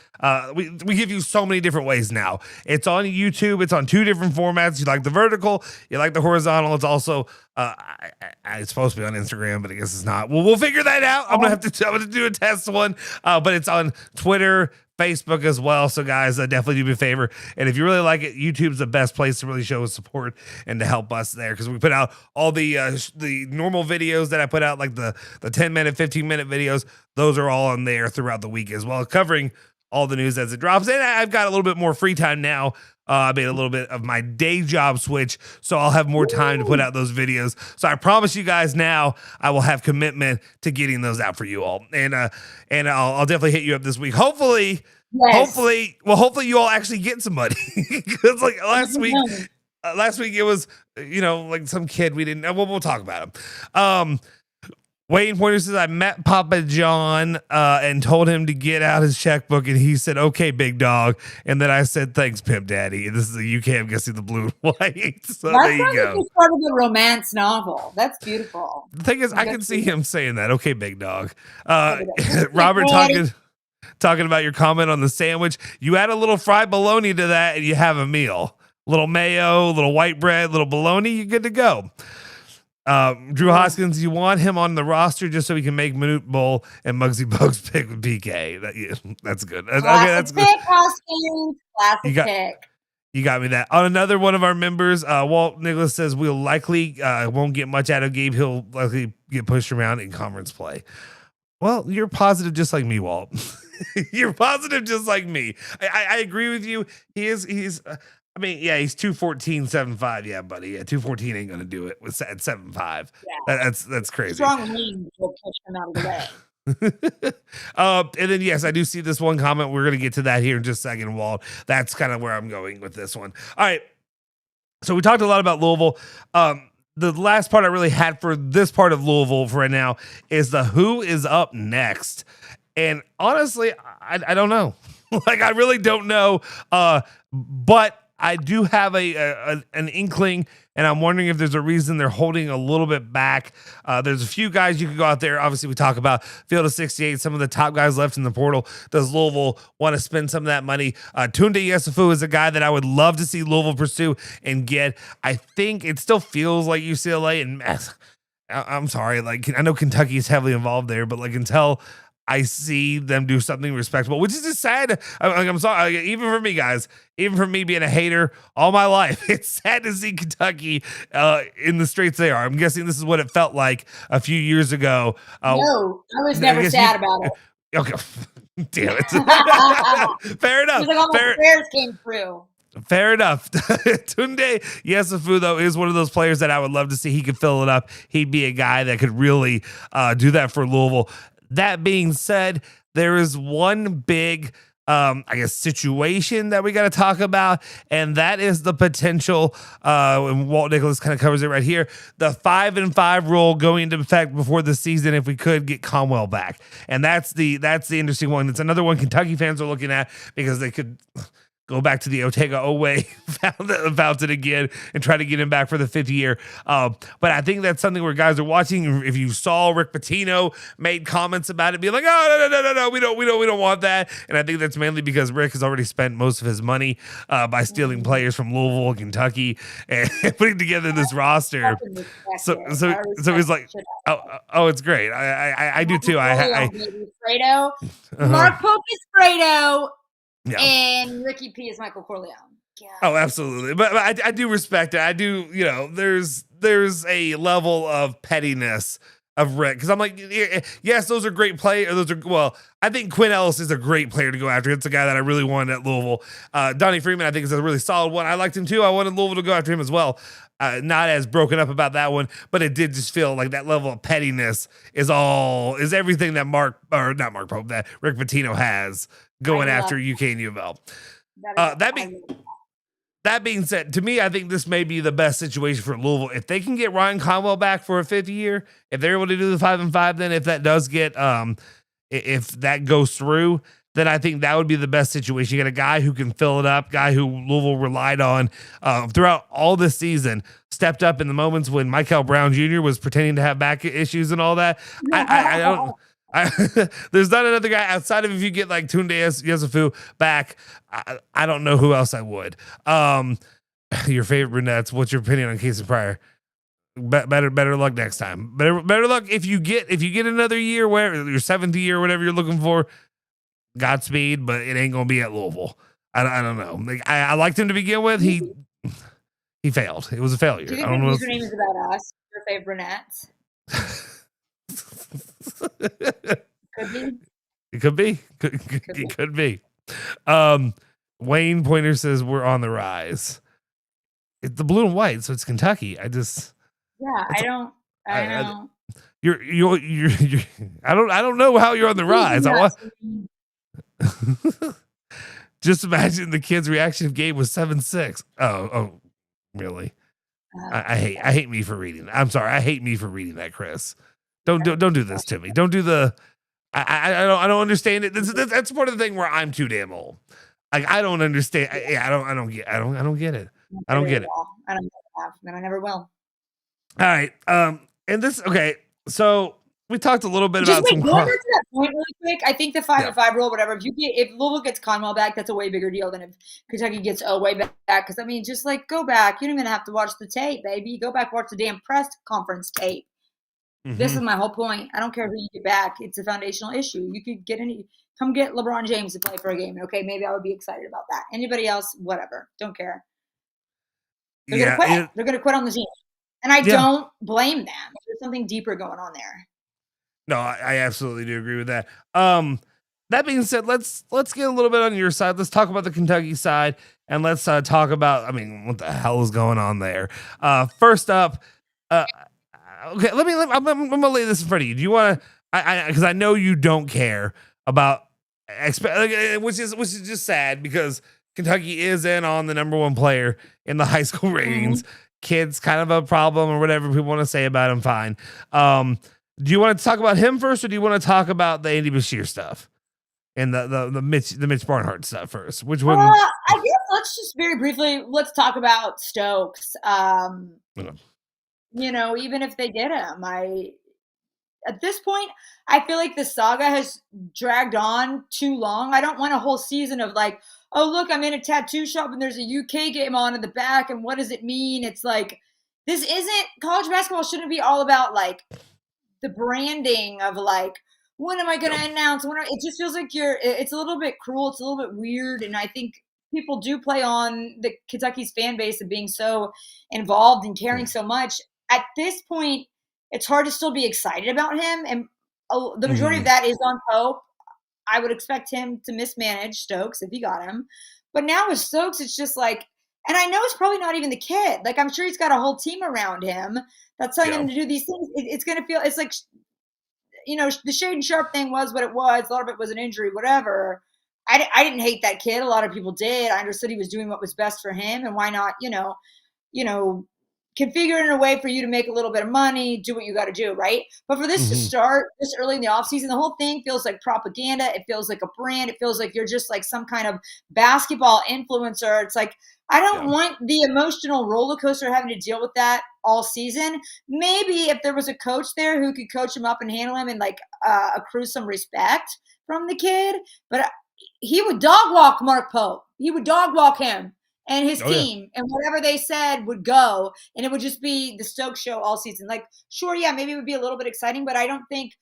We give you so many different ways now. It's on YouTube. It's on 2 different formats. You like the vertical, you like the horizontal. It's also it's supposed to be on Instagram, but I guess it's not. Well, we'll figure that out. I'm gonna do a test one, but it's on Twitter, Facebook as well. So guys, definitely do me a favor. And if you really like it, YouTube's the best place to really show us support and to help us there, because we put out all the normal videos that I put out, like the 10-minute, 15-minute videos. Those are all on there throughout the week as well, covering all the news as it drops. And I've got a little bit more free time now. I made a little bit of my day job switch, so I'll have more time to put out those videos. So I promise you guys now, I will have commitment to getting those out for you all. And I'll definitely hit you up this week. Hopefully you all actually get some money. Because like last week it was, like some kid we didn't. We'll talk about him. Wayne Pointer says, I met Papa John and told him to get out his checkbook, and he said, okay, big dog. And then I said, thanks, Pimp Daddy. And this is a UK, I'm guessing the blue and white. So That there you sounds go. like it's part of a romance novel. That's beautiful. The thing is, I can see him saying that. Okay, big dog. Robert talking about your comment on the sandwich. You add a little fried bologna to that, and you have a meal. Little mayo, little white bread, little bologna, you're good to go. Drew Hoskins, you want him on the roster just so he can make Minute Bowl and Muggsy Bogues pick with PK. That's good. Classic Okay, that's pick, good. Hoskins. Classic pick. You got me that. On another one of our members, Walt Nicholas says we'll likely won't get much out of Gabe. He'll likely get pushed around in conference play. Well, you're positive just like me, Walt. You're positive just like me. I agree with you. He's 214, 7'5". Yeah, buddy. Yeah, 214 ain't gonna do it with at 7'5". Yeah. That's crazy. Strong lean will push him out of the way. And then yes, I do see this one comment. We're gonna get to that here in just a second, Walt. That's kind of where I'm going with this one. All right. So we talked a lot about Louisville. The last part I really had for this part of Louisville for right now is the who is up next. And honestly, I don't know. Like, I really don't know. But I do have an inkling, and I'm wondering if there's a reason they're holding a little bit back. There's a few guys you could go out there. Obviously, we talk about Field of 68, some of the top guys left in the portal. Does Louisville want to spend some of that money? Tunde Yesufu is a guy that I would love to see Louisville pursue and get. I think it still feels like UCLA, and I'm sorry, like, I know Kentucky is heavily involved there, but like, until I see them do something respectable, which is just sad. I'm sorry, even for me, guys, even for me being a hater all my life, it's sad to see Kentucky in the straits they are. I'm guessing this is what it felt like a few years ago. No, I was never sad about it. Okay, damn it. Fair enough. It was like all the prayers came through. Fair enough. Tunde Yesufu, though, is one of those players that I would love to see. He could fill it up. He'd be a guy that could really do that for Louisville. That being said, there is one big, situation that we got to talk about, and that is the potential, and Walt Nicholas kind of covers it right here, the 5-5 rule going into effect before the season if we could get Conwell back. And that's the interesting one. It's another one Kentucky fans are looking at because they could go back to the Otega Oweh fountain again and try to get him back for the 5th year. But I think that's something where guys are watching. If you saw Rick Pitino made comments about it, being like, "Oh, no, we don't want that." And I think that's mainly because Rick has already spent most of his money by stealing players from Louisville, Kentucky, and putting together this roster. So he's like, "Oh, it's great. I do too. Fredo, Mark Pope is Fredo." Yeah. And Ricky P is Michael Corleone. Yeah. Oh, absolutely. But I do respect it. I do, there's a level of pettiness of Rick. Because I'm like, yes, those are great players. I think Quinn Ellis is a great player to go after. It's a guy that I really wanted at Louisville. Donnie Freeman, I think, is a really solid one. I liked him too. I wanted Louisville to go after him as well. Not as broken up about that one, but it did just feel like that level of pettiness is everything that that Rick Pitino has going after UK and U of L. That being said, to me, I think this may be the best situation for Louisville. If they can get Ryan Conwell back for a 5th year, if they're able to do the 5-5, then if that does get, if that goes through, then I think that would be the best situation. You get a guy who can fill it up, guy who Louisville relied on throughout all this season, stepped up in the moments when Michael Brown Jr. was pretending to have back issues and all that. I don't. There's not another guy outside of if you get like Tunde Yesufu back. I don't know who else I would. Your favorite brunettes. What's your opinion on Casey Pryor? Better luck next time. Better luck if you get another year where your 7th year, whatever you're looking for. Godspeed, but it ain't gonna be at Louisville. I don't know. Like, I liked him to begin with. He failed. It was a failure. Do you think I don't know. Your name is about us? Your favorite brunettes? It could be. It could be. Wayne Pointer says we're on the rise. It's the blue and white, so it's Kentucky. I don't know. You're I don't know how you're on the rise. Just imagine the kid's reaction if Gabe was 7'6". Oh, really? I hate me for reading. I'm sorry. I hate me for reading that, Chris. Don't do this to me. Don't do the. I don't understand it. That's part of the thing where I'm too damn old. Like I don't understand. I don't get it. I don't get it. I don't never have, and I never will. All right. And this okay. So we talked a little bit about going back to that point really quick. I think the 5-5 rule, whatever. If Louisville gets Conwell back, that's a way bigger deal than if Kentucky gets Oway back. Because I mean, just like go back. You don't even have to watch the tape, baby. Go back, watch the damn press conference tape. Mm-hmm. This is my whole point. I don't care who you get back. It's a foundational issue. You could come get LeBron James to play for a game. Okay, maybe I would be excited about that. Anybody else, whatever. Don't care. They're gonna quit. They're gonna quit on the team. And I don't blame them. There's something deeper going on there. No, I absolutely do agree with that. That being said, let's get a little bit on your side. Let's talk about the Kentucky side, and let's talk about, I mean, what the hell is going on there? First up, okay, I'm gonna lay this in front of you. Do you want to? Because I know you don't care about which is just sad because Kentucky is in on the number one player in the high school ratings. Mm-hmm. Kid's kind of a problem or whatever people want to say about him. Fine. Do you want to talk about him first, or do you want to talk about the Andy Bashir stuff and the Mitch Barnhart stuff first? Which one? I guess let's just very briefly talk about Stokes. You know, even if they get him, at this point, I feel like the saga has dragged on too long. I don't want a whole season of like, oh, look, I'm in a tattoo shop and there's a UK game on in the back. And what does it mean? It's like, college basketball shouldn't be all about like the branding of like, when am I going to announce? It just feels like it's a little bit cruel. It's a little bit weird. And I think people do play on the Kentucky's fan base of being so involved and caring so much. At this point, it's hard to still be excited about him. And the majority of that is on Pope. I would expect him to mismanage Stokes if he got him. But now with Stokes, it's just like, and I know it's probably not even the kid. Like, I'm sure he's got a whole team around him that's telling him to do these things. It's going to feel, it's like, you know, the Shaden Sharp thing was what it was. A lot of it was an injury, whatever. I didn't hate that kid. A lot of people did. I understood he was doing what was best for him. And why not, you know, configure it in a way for you to make a little bit of money, do what you got to do, right? But for this to start this early in the offseason, the whole thing feels like propaganda. It feels like a brand. It feels like you're just like some kind of basketball influencer. It's like, I don't want the emotional roller coaster having to deal with that all season. Maybe if there was a coach there who could coach him up and handle him and like accrue some respect from the kid, but he would dog walk Mark Pope. He would dog walk him and his team, and whatever they said would go, and it would just be the Stokes show all season. Like, sure, yeah, maybe it would be a little bit exciting, but I think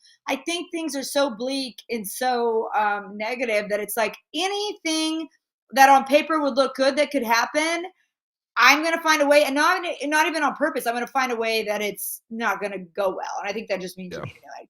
things are so bleak and so negative that it's like anything that on paper would look good that could happen, I'm going to find a way, and not even on purpose, I'm going to find a way that it's not going to go well. And I think that just means you're being a head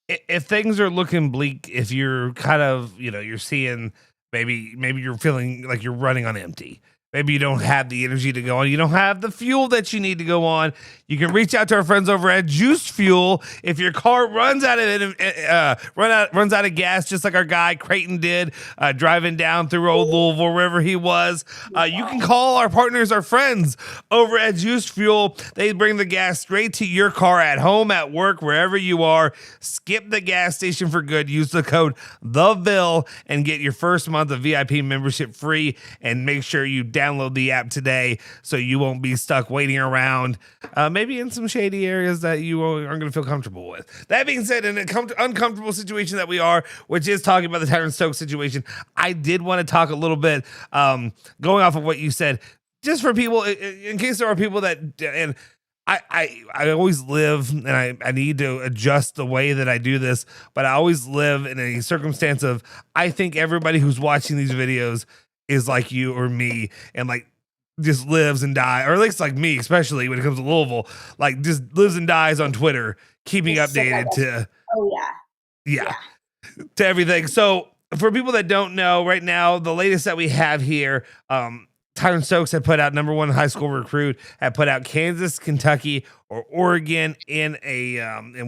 coach. If things are looking bleak, if you're kind of, you know, you're seeing maybe you're feeling like you're running on empty. Maybe you don't have the energy to go on. You don't have the fuel that you need to go on. You can reach out to our friends over at Juice Fuel. If your car runs out of gas, just like our guy Creighton did, driving down through old Louisville, wherever he was, you can call our partners, our friends over at Juice Fuel. They bring the gas straight to your car at home, at work, wherever you are. Skip the gas station for good. Use the code THEVILLE and get your first month of VIP membership free. And make sure you download the app today so you won't be stuck waiting around, maybe in some shady areas that you aren't going to feel comfortable with. That being said, in an uncomfortable situation that we are, which is talking about the Tyran Stokes situation, I did want to talk a little bit, going off of what you said, just for people, in case there are people that, and I always live, and I need to adjust the way that I do this, but I always live in a circumstance of, I think everybody who's watching these videos is like you or me, and like just lives and dies, or at least like me, especially when it comes to Louisville, like just lives and dies on Twitter, keeping updated to to everything. So for people that don't know, right now, the latest that we have here, Tyron Stokes had put out number one high school recruit, had put out Kansas, Kentucky, or Oregon in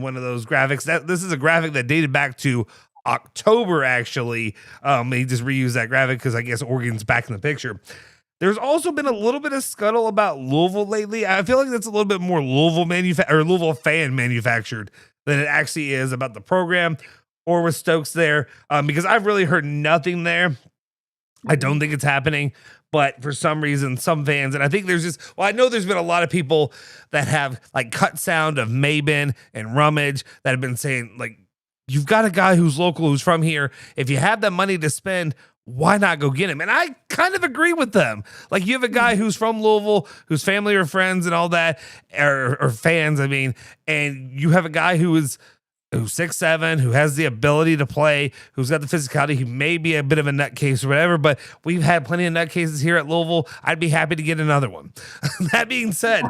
one of those graphics. This is a graphic that dated back to October, actually. He just reused that graphic because I guess Oregon's back in the picture. There's also been a little bit of scuttle about Louisville lately. I feel like that's a little bit more Louisville fan manufactured than it actually is about the program or with Stokes there, because I've really heard nothing there. I don't think it's happening, but for some reason, some fans, and I think there's just, well, I know there's been a lot of people that have like cut sound of Mabin and Rummage that have been saying, like, you've got a guy who's local, who's from here. If you have that money to spend, why not go get him? And I kind of agree with them. Like, you have a guy who's from Louisville, whose family or friends and all that, or fans, I mean, and you have a guy who's 6'7", who has the ability to play, who's got the physicality. He may be a bit of a nutcase or whatever, but we've had plenty of nutcases here at Louisville. I'd be happy to get another one. That being said,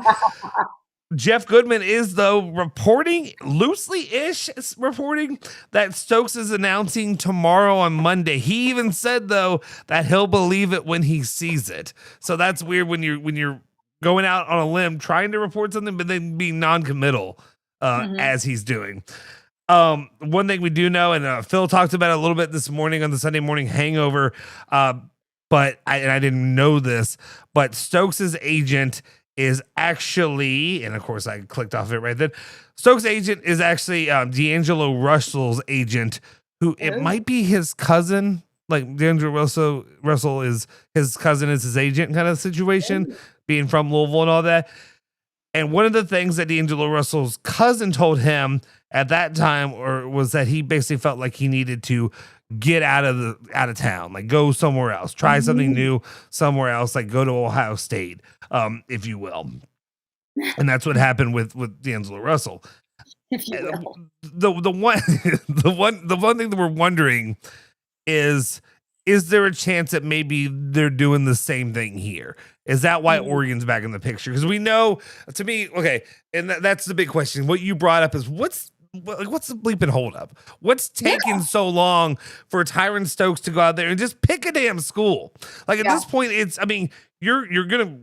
Jeff Goodman is, though, reporting, loosely-ish reporting, that Stokes is announcing tomorrow on Monday. He even said, though, that he'll believe it when he sees it. So that's weird when you're going out on a limb trying to report something, but then being non-committal as he's doing. One thing we do know, and Phil talked about it a little bit this morning on the Sunday Morning Hangover, but I didn't know this, but Stokes' agent is actually, and of course I clicked off it right then, Stokes' agent is actually D'Angelo Russell's agent, who it might be his cousin, like D'Angelo Russell is his cousin, is his agent kind of situation, being from Louisville and all that. And one of the things that D'Angelo Russell's cousin told him at that time was that he basically felt like he needed to get out of town, like go somewhere else, try something new somewhere else, like go to Ohio State, if you will. And that's what happened with D'Angelo Russell. If you will. The one thing that we're wondering is there a chance that maybe they're doing the same thing here? Is that why Oregon's back in the picture? Because we know, to me, okay, and that's the big question. What you brought up is what's the bleeping hold up? What's taking so long for Tyron Stokes to go out there and just pick a damn school? Like at this point, it's, I mean, you're gonna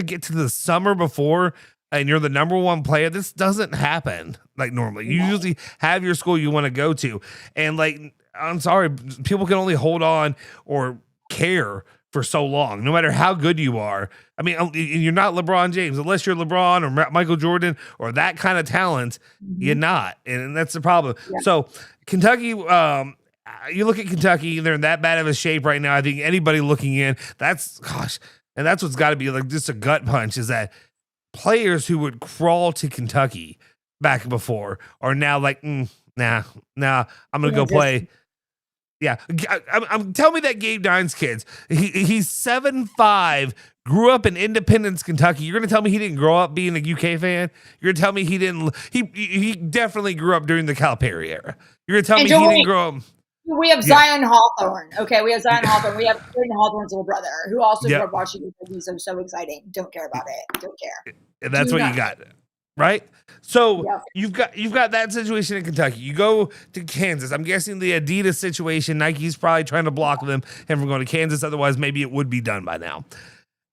get to the summer before and you're the number one player. This doesn't happen like normally. You usually have your school you want to go to, and like, I'm sorry, people can only hold on or care for so long, no matter how good you are. I mean, you're not LeBron James. Unless you're LeBron or Michael Jordan or that kind of talent, you're not. And that's the problem. Yeah. So Kentucky, you look at Kentucky, they're in that bad of a shape right now. I think anybody looking in, and that's what's got to be like just a gut punch, is that players who would crawl to Kentucky back before are now like, nah, I'm going to go play. Yeah, I'm telling me that Gabe Dines kids. He's 7'5", grew up in Independence, Kentucky. You're gonna tell me he didn't grow up being a UK fan? You're gonna tell me he didn't? He definitely grew up during the Calipari era. You're gonna tell me he didn't grow up? We have Zion Hawthorne. Okay, we have Zion Hawthorne. We have Braden Hawthorne's little brother, who also grew up watching Kentucky. So exciting. Don't care about it. Don't care. And that's what you got. Right? So you've got that situation in Kentucky. You go to Kansas. I'm guessing the Adidas situation, Nike's probably trying to block him from going to Kansas. Otherwise, maybe it would be done by now.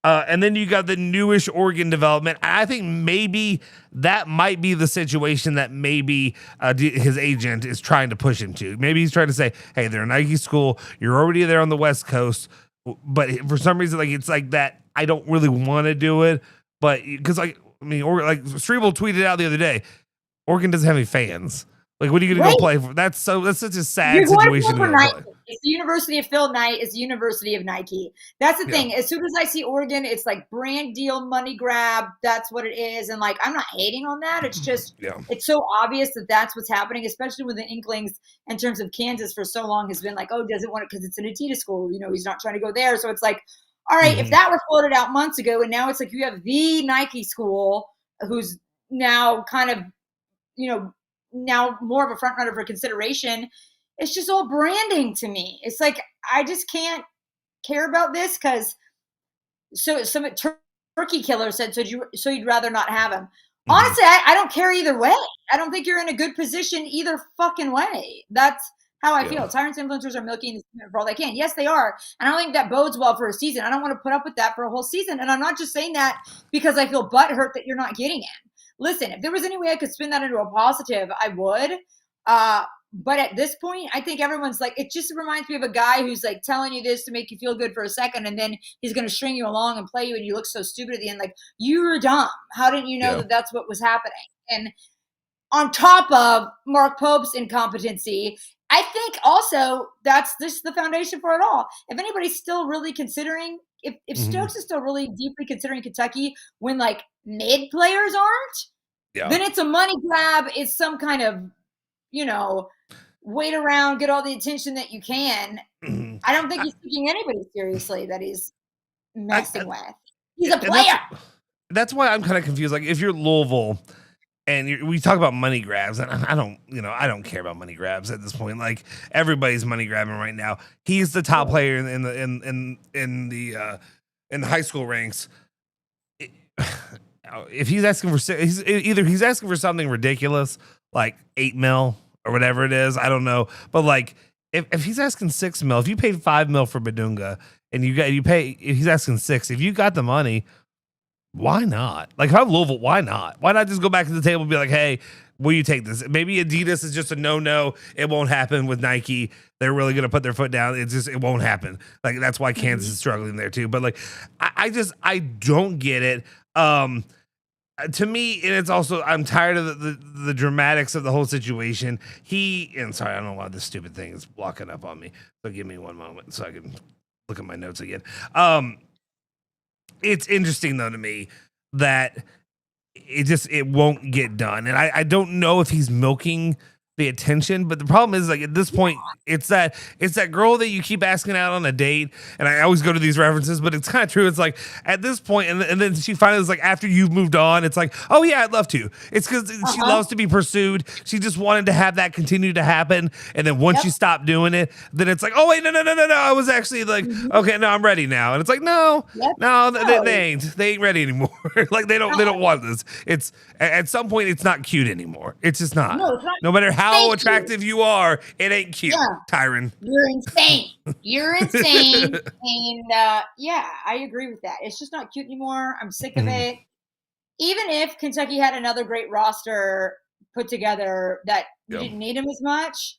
And then you got the newish Oregon development. I think maybe that might be the situation that maybe his agent is trying to push him to. Maybe he's trying to say, hey, they're a Nike school. You're already there on the West Coast. But for some reason, like it's like that. I don't really want to do it. But because like, I mean, or like Strebel tweeted out the other day, Oregon doesn't have any fans. Like, what are you going to go play for? That's such a sad situation. It's the University of Phil Knight. It's the University of Nike. That's the thing. As soon as I see Oregon, it's like brand deal, money grab. That's what it is. And like, I'm not hating on that. It's just, it's so obvious that that's what's happening, especially with the Inklings in terms of Kansas for so long has been like, oh, doesn't want it because it's an Adidas school. You know, he's not trying to go there. So it's like, all right, if that were floated out months ago, and now it's like you have the Nike school who's now kind of, you know, now more of a front runner for consideration. It's just all branding to me. It's like, I just can't care about this because some turkey killer said, so you'd rather not have him. Honestly, I don't care either way. I don't think you're in a good position either fucking way. That's how I feel. Tyrants influencers are milking this for all they can. Yes, they are. And I don't think that bodes well for a season. I don't want to put up with that for a whole season. And I'm not just saying that because I feel butthurt that you're not getting it. Listen, if there was any way I could spin that into a positive, I would. But at this point, I think everyone's like, it just reminds me of a guy who's like telling you this to make you feel good for a second. And then he's going to string you along and play you. And you look so stupid at the end. Like, you were dumb. How didn't you know that that's what was happening? And on top of Mark Pope's incompetency. I think also that's just the foundation for it all. If anybody's still really considering, if Stokes is still really deeply considering Kentucky when like mid players aren't, then it's a money grab. It's some kind of, wait around, get all the attention that you can. I don't think he's taking anybody seriously that he's messing with. He's a player. That's why I'm kind of confused. Like if you're Louisville and we talk about money grabs, and I don't care about money grabs at this point. Like everybody's money grabbing right now. He's the top player in the high school ranks. If he's asking for, he's asking for something ridiculous like $8 million or whatever it is. I don't know, but like if he's asking $6 million, if you paid $5 million for Badunga and if he's asking $6 million, if you got the money. Why not? Like, how Louisville? Why not? Why not just go back to the table and be like, hey, will you take this? Maybe Adidas is just a no. It won't happen with Nike. They're really going to put their foot down. It won't happen. Like, that's why Kansas is struggling there too. But like, I don't get it. To me, and it's also, I'm tired of the dramatics of the whole situation. Sorry, I don't know why this stupid thing is blocking up on me. So give me one moment so I can look at my notes again. It's interesting though to me that it won't get done, and I don't know if he's milking the attention, but the problem is like at this point it's that girl that you keep asking out on a date, and I always go to these references, but it's kind of true. It's like at this point, and then she finally is like, after you've moved on, it's like, oh yeah, I'd love to. It's because she loves to be pursued. She just wanted to have that continue to happen, and then once you stop doing it, then it's like, oh wait, no, I was actually like, okay, no, I'm ready now, and it's like, no, they ain't ready anymore. Like they don't want this. It's at some point it's not cute anymore. It's just not. No, it's not. No matter how attractive you are, it ain't cute, Tyron. You're insane. You're insane. And I agree with that. It's just not cute anymore. I'm sick of it. Even if Kentucky had another great roster put together that you didn't need him as much,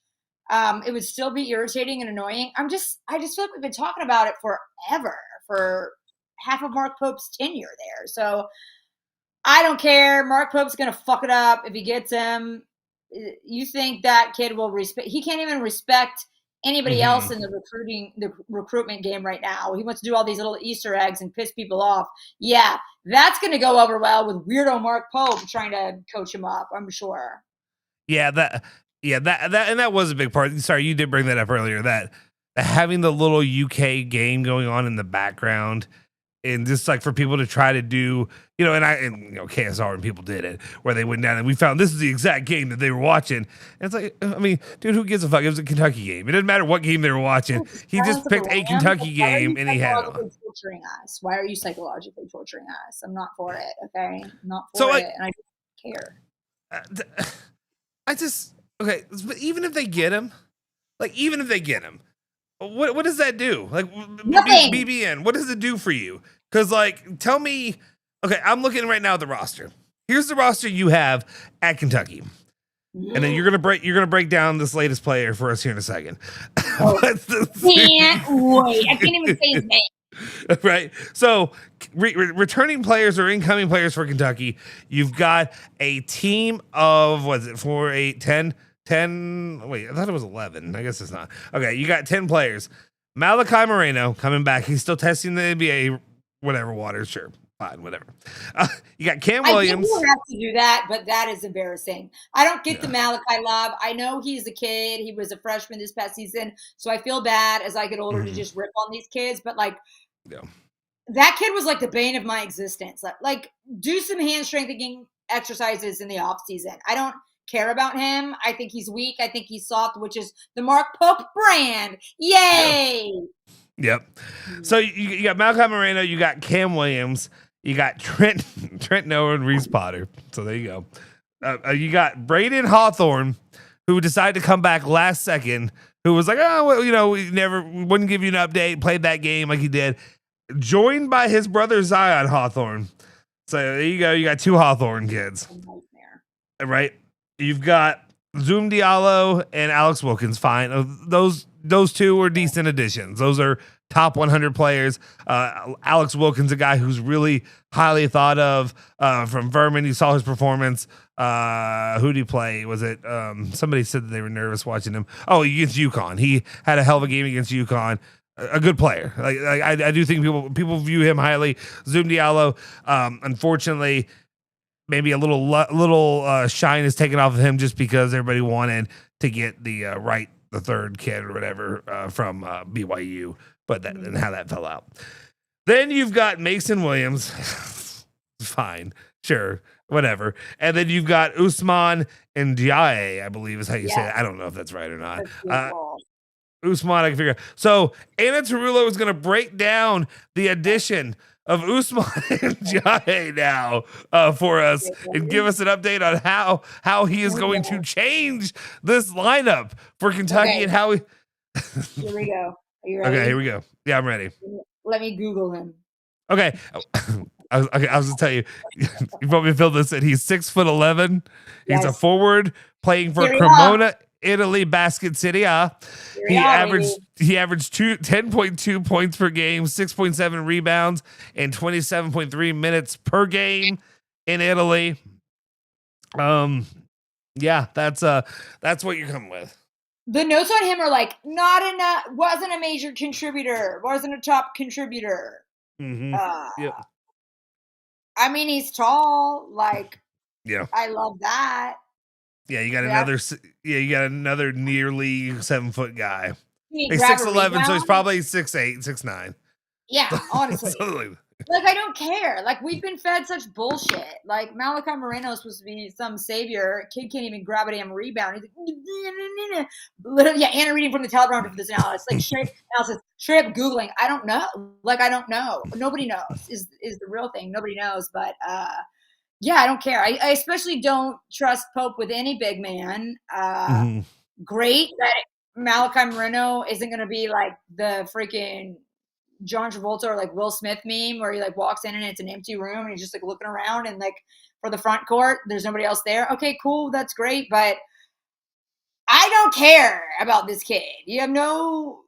it would still be irritating and annoying. I just feel like we've been talking about it forever, for half of Mark Pope's tenure there. So I don't care. Mark Pope's going to fuck it up if he gets him. You think that kid will respect? He can't even respect anybody else in the recruitment game right now. He wants to do all these little Easter eggs and piss people off. Yeah, that's going to go over well with weirdo Mark Pope trying to coach him up, I'm sure. That was a big part. Sorry, you did bring that up earlier. That having the little UK game going on in the background. And just like for people to try to do, KSR and people did it where they went down and we found this is the exact game that they were watching. And it's like, I mean, dude, who gives a fuck? It was a Kentucky game. It didn't matter what game they were watching. He just picked a Kentucky game and he had it on. Torturing us. Why are you psychologically torturing us? I'm not for it. Okay, I'm not for it, and I don't care. But even if they get him, what does that do? Like BBN, what does it do for you? Because like, tell me. Okay, I'm looking right now at the roster. Here's the roster you have at Kentucky, and then you're gonna break down this latest player for us here in a second. Oh, can't wait! I can't even say his name. Right. So, returning players or incoming players for Kentucky, you've got a team of 4, 8, 10. 10. Wait, I thought it was 11. I guess it's not. Okay, you got 10 players. Malachi Moreno coming back. He's still testing the NBA, whatever waters. Sure, fine, whatever. You got Cam Williams. I think have to do that, but that is embarrassing. I don't get the Malachi love. I know he's a kid. He was a freshman this past season, so I feel bad as I get older to just rip on these kids. But like, that kid was like the bane of my existence. Like do some hand strengthening exercises in the off season. I don't care about him. I think he's weak. I think he's soft, which is the Mark Pope brand. Yay! Yep. So you got Malcolm Moreno, you got Cam Williams, you got Trent Noah and Reese Potter. So there you go. You got Braden Hawthorne, who decided to come back last second, who was like, oh, well, we wouldn't give you an update, played that game like he did, joined by his brother Zion Hawthorne. So there you go. You got 2 Hawthorne kids. Right? You've got Zoom Diallo and Alex Wilkins. Fine. Those 2 are decent additions. Those are top 100 players. Alex Wilkins, a guy who's really highly thought of from Vernon. You saw his performance. Who did he play? Was it somebody said that they were nervous watching him? Oh, against UConn. He had a hell of a game against UConn. A good player. I do think people view him highly. Zoom Diallo, unfortunately, maybe a little shine is taken off of him just because everybody wanted to get the third kid or whatever from BYU, but and how that fell out. Then you've got Mason Williams. Fine, sure, whatever. And then you've got Usman Ndiaye, I believe is how you say it. I don't know if that's right or not. Usman, I can figure out. So Anna Tarullo is going to break down the addition of Usman Ndiaye now for us and give us an update on how he is going to change this lineup for Kentucky and how he. Here we go. Are you ready? Okay, here we go. Yeah, I'm ready. Let me Google him. Okay. I was going to tell you, you probably feel this, that he's 6'11". He's a forward playing for Cremona, Italy, Basket City. He averaged 10.2 points per game, 6.7 rebounds, and 27.3 minutes per game in Italy. Yeah, that's what you're coming with. The notes on him are like, not enough, wasn't a major contributor, wasn't a top contributor. Mm-hmm. I mean, he's tall. Like, yeah, I love that. Yeah, you got another nearly 7 foot guy. He's 6'11", so he's probably 6'8", 6'9". Yeah, honestly. Like, I don't care. Like, we've been fed such bullshit. Like, Malachi Moreno is supposed to be some savior. Kid can't even grab a damn rebound. He's like, literally, Anna reading from the teleprompter for this analysis. Like, straight up Googling. I don't know. Like, I don't know. Nobody knows is the real thing. Nobody knows. But, yeah, I don't care. I especially don't trust Pope with any big man. Great that Malachi Moreno isn't going to be like the freaking John Travolta or like Will Smith meme where he like walks in and it's an empty room and he's just like looking around and like for the front court, there's nobody else there. Okay, cool. That's great. But I don't care about this kid. You have no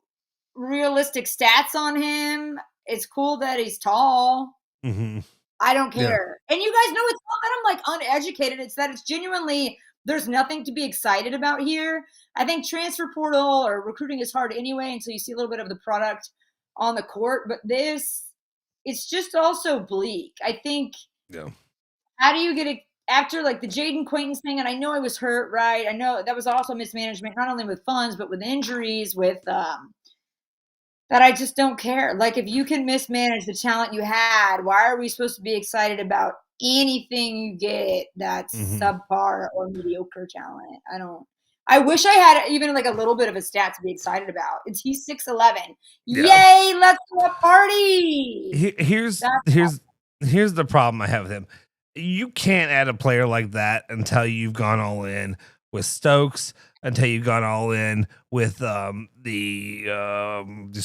realistic stats on him. It's cool that he's tall. Mm-hmm. I don't care. Yeah. And you guys know it's not that I'm like uneducated. It's that it's genuinely, there's nothing to be excited about here. I think transfer portal or recruiting is hard anyway until you see a little bit of the product on the court. But it's just also bleak. I think, how do you get it after like the Jaden Quaintance thing? And I know I was hurt, right? I know that was also mismanagement, not only with funds, but with injuries, with that I just don't care. Like, if you can mismanage the talent you had, why are we supposed to be excited about anything you get that's subpar or mediocre talent? I wish I had even like a little bit of a stat to be excited about. He's 6'11". Yay, let's go party. Here's the problem I have with him. You can't add a player like that until you've gone all in with Stokes, until you've gone all in with just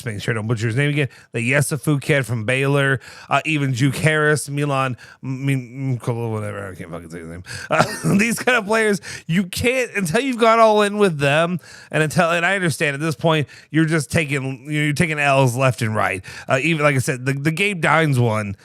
making sure I don't butcher his name again, the Yesufu kid from Baylor, even Juke Harris, whatever, I can't fucking say his name. These kind of players, you can't until you've gone all in with them, and I understand at this point you're just taking L's left and right. Even like I said, the Gabe Dines one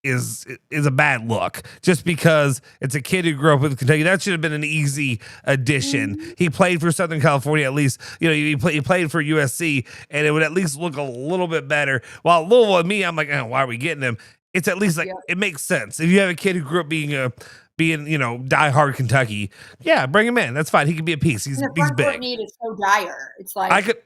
is a bad look just because it's a kid who grew up with Kentucky. That should have been an easy addition. He played for Southern California, at least, he played for USC, and it would at least look a little bit better. While Louisville and me, I'm like, why are we getting him? It's at least like, it makes sense. If you have a kid who grew up being diehard Kentucky, bring him in. That's fine. He can be a piece. He's big. Need is so dire. It's like,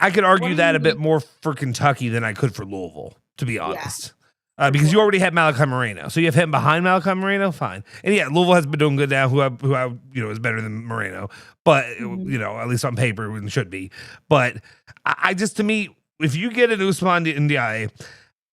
I could argue that a bit more for Kentucky than I could for Louisville, to be honest. Because you already had Malachi Moreno, so you have him behind Malachi Moreno, fine. And Louisville has been doing good now. Who I is better than Moreno, but at least on paper it should be. But I just, to me, if you get an Usman Ndiaye,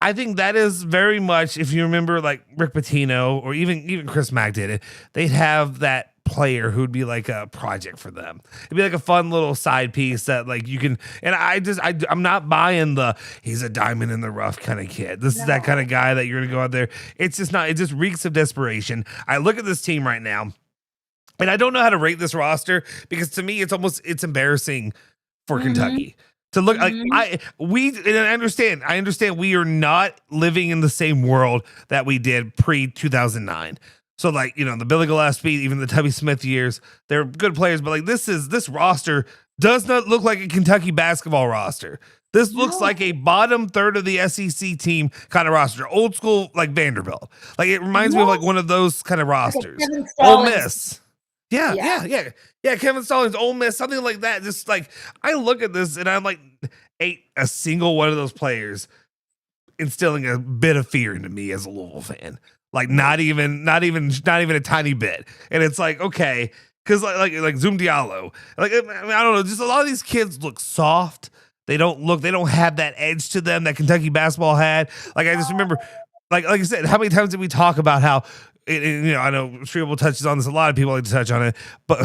I think that is very much, if you remember like Rick Pitino or even Chris Mack did it, they'd have that player who'd be like a project for them. It'd be like a fun little side piece that like you can, and I'm not buying he's a diamond in the rough kind of kid. This is that kind of guy that you're gonna go out there. It's just not, it just reeks of desperation. I look at this team right now and I don't know how to rate this roster because to me it's embarrassing for Kentucky. To look like I understand we are not living in the same world that we did pre 2009. So like, the Billy Gillespie, even the Tubby Smith years, they're good players, but like this roster does not look like a Kentucky basketball roster. This looks like a bottom third of the SEC team kind of roster, old school like Vanderbilt. Like it reminds me of like one of those kind of rosters. Ole Miss. Yeah. Kevin Stallings, Ole Miss, something like that. Just like I look at this and I'm like, ain't a single one of those players instilling a bit of fear into me as a Louisville fan. Like not even a tiny bit. And it's like, okay, because like Zoom Diallo, like I don't know, just a lot of these kids look soft. They don't have that edge to them that Kentucky basketball had. Like I just remember, like I said, how many times did we talk about how? I know Streeble touches on this. A lot of people like to touch on it, but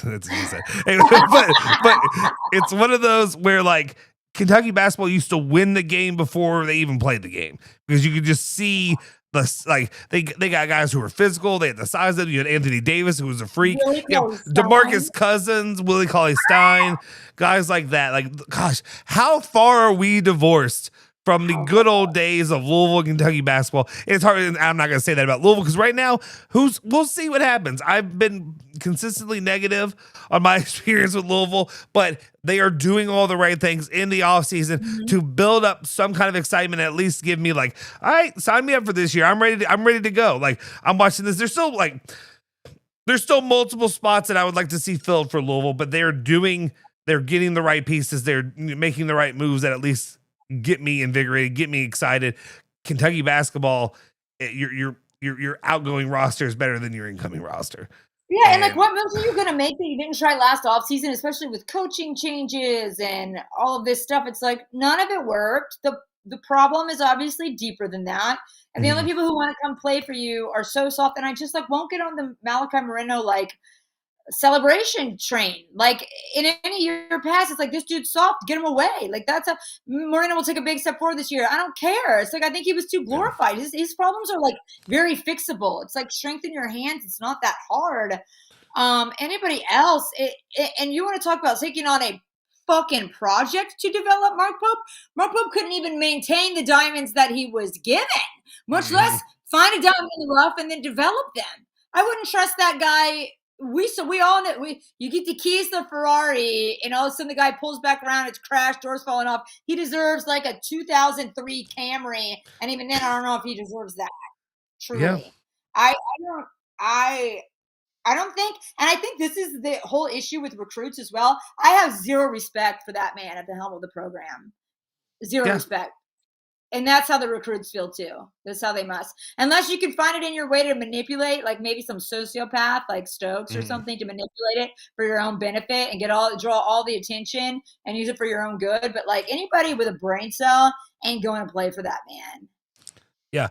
that's what he said. but it's one of those where like Kentucky basketball used to win the game before they even played the game because you could just see they got guys who were physical. They had the size of it. You had Anthony Davis, who was a freak. DeMarcus Cousins, Willie Cauley-Stein, guys like that. Like, gosh, how far are we divorced from the good old days of Louisville and Kentucky basketball? It's hard. I'm not going to say that about Louisville because right now, we'll see what happens. I've been consistently negative on my experience with Louisville, but they are doing all the right things in the offseason to build up some kind of excitement. At least give me like, all right, sign me up for this year. I'm ready to go. Like I'm watching this. There's still multiple spots that I would like to see filled for Louisville, but they're getting the right pieces. They're making the right moves that at least get me invigorated, get me excited. Kentucky basketball, your outgoing roster is better than your incoming roster. Yeah, and like what moves are you going to make that you didn't try last offseason, especially with coaching changes and all of this stuff? It's like none of it worked. The problem is obviously deeper than that. And the only people who want to come play for you are so soft. And I just like won't get on the Malachi Moreno like celebration train. Like in any year past, it's like this dude's soft, get him away. Like Moreno will take a big step forward this year. I don't care. It's like I think he was too glorified. His problems are like very fixable. It's like strengthen your hands. It's not that hard. Anybody else, and you want to talk about taking on a fucking project to develop Mark Pope? Mark Pope couldn't even maintain the diamonds that he was given, much less find a diamond in the rough and then develop them. I wouldn't trust that guy. We all know you get the keys to the Ferrari and all of a sudden the guy pulls back around, it's crashed, doors falling off. He deserves like a 2003 Camry, and even then I don't know if he deserves that. Truly. Yeah. I don't think, and I think this is the whole issue with recruits as well. I have zero respect for that man at the helm of the program. Zero respect. And that's how the recruits feel too. That's how they must. Unless you can find it in your way to manipulate, like maybe some sociopath like Stokes or something to manipulate it for your own benefit and draw all the attention and use it for your own good. But like anybody with a brain cell ain't going to play for that man. Yeah.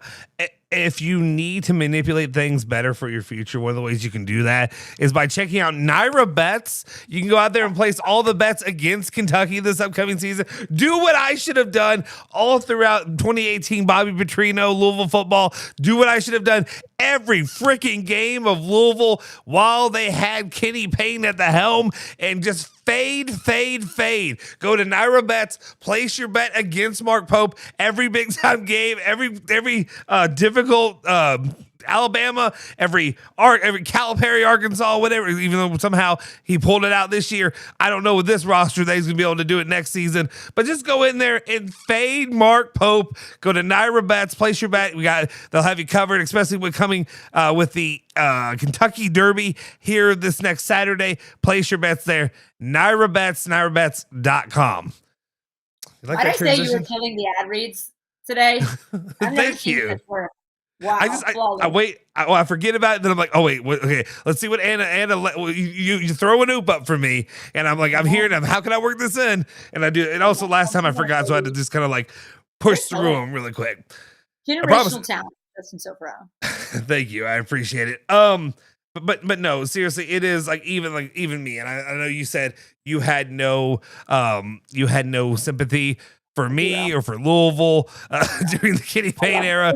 If you need to manipulate things better for your future, one of the ways you can do that is by checking out Naira Bets. You can go out there and place all the bets against Kentucky this upcoming season. Do what I should have done all throughout 2018 Bobby Petrino, Louisville football. Do what I should have done every freaking game of Louisville while they had Kenny Payne at the helm and just fade. Go to Naira Bets, place your bet against Mark Pope every big time game, every difficult Alabama, every Calipari, Arkansas, whatever, even though somehow he pulled it out this year. I don't know with this roster that he's going to be able to do it next season, but just go in there and fade Mark Pope. Go to Naira Bets, place your bet. They'll have you covered, especially with coming with the Kentucky Derby here this next Saturday. Place your bets there. Naira Bets, NairaBets.com. Why did I say you were killing the ad reads today? Thank you. Wow. I forget about it. Then I'm like, oh wait, okay. Let's see what Anna. You throw an oop up for me, and I'm like, I'm here. And how can I work this in? And I do. And also, last time I forgot, so I had to just kind of like push through them really quick. Generational talent, Justin Soforo. Thank you. I appreciate it. But no, seriously, it is like even me. And I know you said you had no sympathy for me or for Louisville during the Kenny Payne era.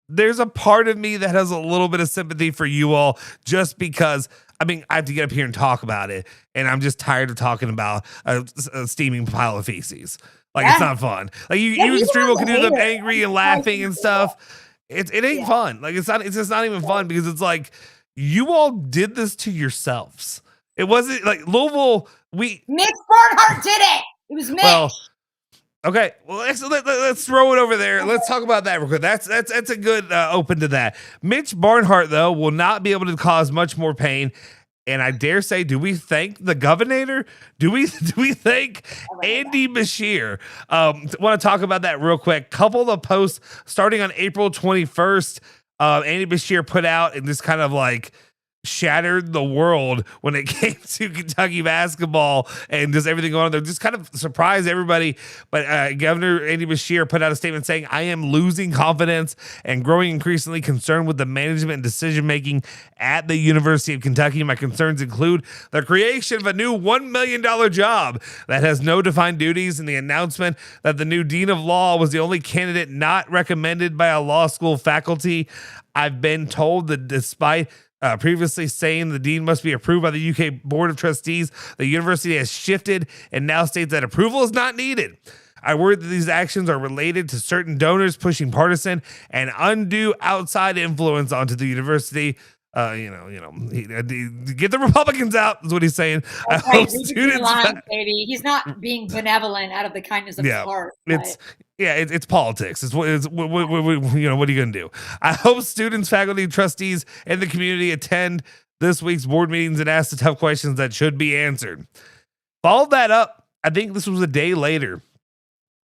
there's a part of me that has a little bit of sympathy for you all, just because, I mean, I have to get up here and talk about it, and I'm just tired of talking about a steaming pile of feces. Like, it's not fun. Like, you and Streamo can do them angry and laughing and stuff. It ain't fun. Like, it's just not even fun, because it's like, you all did this to yourselves. It wasn't like Louisville. Mitch Barnhart did it. It was Mitch. Well, okay. Well, let's throw it over there. Let's talk about that real quick. That's a good open to that. Mitch Barnhart, though, will not be able to cause much more pain. And I dare say, do we thank the governor? Do we thank Andy Beshear? Want to talk about that real quick. Couple of posts starting on April 21st. Andy Beshear put out and just kind of like shattered the world when it came to Kentucky basketball and just everything going on there. Just kind of surprised everybody. But Governor Andy Beshear put out a statement saying, "I am losing confidence and growing increasingly concerned with the management and decision-making at the University of Kentucky. My concerns include the creation of a new $1 million job that has no defined duties, and the announcement that the new Dean of Law was the only candidate not recommended by a law school faculty. I've been told that despite previously saying the dean must be approved by the UK Board of Trustees, the university has shifted and now states that approval is not needed. I worry that these actions are related to certain donors pushing partisan and undue outside influence onto the university." Get the Republicans out is what he's saying. I hope students, baby. He's not being benevolent out of the kindness of his heart. It's politics. What are you going to do? I hope students, faculty, trustees, and the community attend this week's board meetings and ask the tough questions that should be answered. Followed that up, I think this was a day later.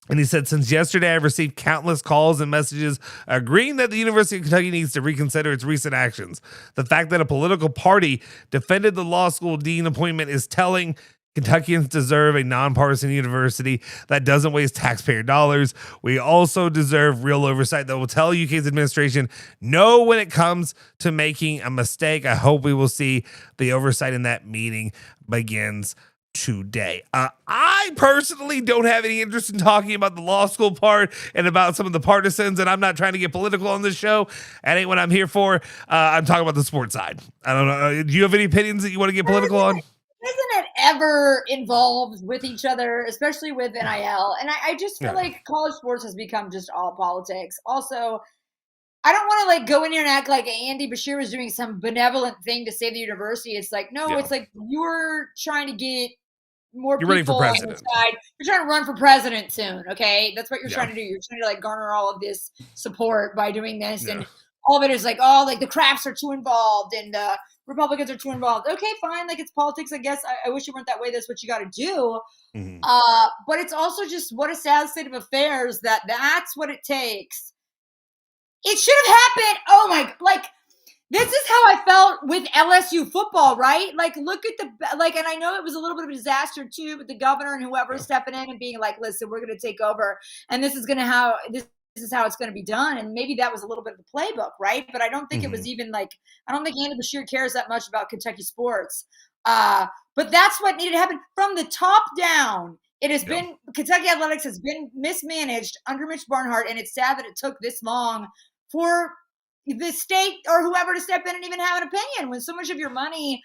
And he said, "Since yesterday, I've received countless calls and messages agreeing that the University of Kentucky needs to reconsider its recent actions. The fact that a political party defended the law school dean appointment is telling. Kentuckians deserve a nonpartisan university that doesn't waste taxpayer dollars. We also deserve real oversight that will tell UK's administration no when it comes to making a mistake. I hope we will see the oversight in that meeting begins today." I personally don't have any interest in talking about the law school part and about some of the partisans, and I'm not trying to get political on this show. That ain't what I'm here for. I'm talking about the sports side. I don't know. Do you have any opinions that you want to get political on? Isn't it ever involved with each other, especially with NIL? And I just feel like college sports has become just all politics. Also, I don't want to like go in here and act like Andy Beshear was doing some benevolent thing to save the university. It's like, no, it's like you're trying to get more you're people running for president. You're trying to run for president soon, okay? That's what you're trying to do. You're trying to like garner all of this support by doing this, and all of it is like, oh, like the crafts are too involved and the Republicans are too involved. Okay, fine, like it's politics, I guess. I wish it weren't that way. That's what you got to do. Mm-hmm. But it's also just what a sad state of affairs that's what it takes. It should have happened. Oh my, like. This is how I felt with LSU football, right? Like, look at and I know it was a little bit of a disaster too, with the governor and whoever stepping in and being like, listen, we're going to take over and this is how it's going to be done. And maybe that was a little bit of the playbook, right? But I don't think it was even like, I don't think Andy Beshear cares that much about Kentucky sports. But that's what needed to happen from the top down. It has been, Kentucky athletics has been mismanaged under Mitch Barnhart, and it's sad that it took this long for the state or whoever to step in and even have an opinion when so much of your money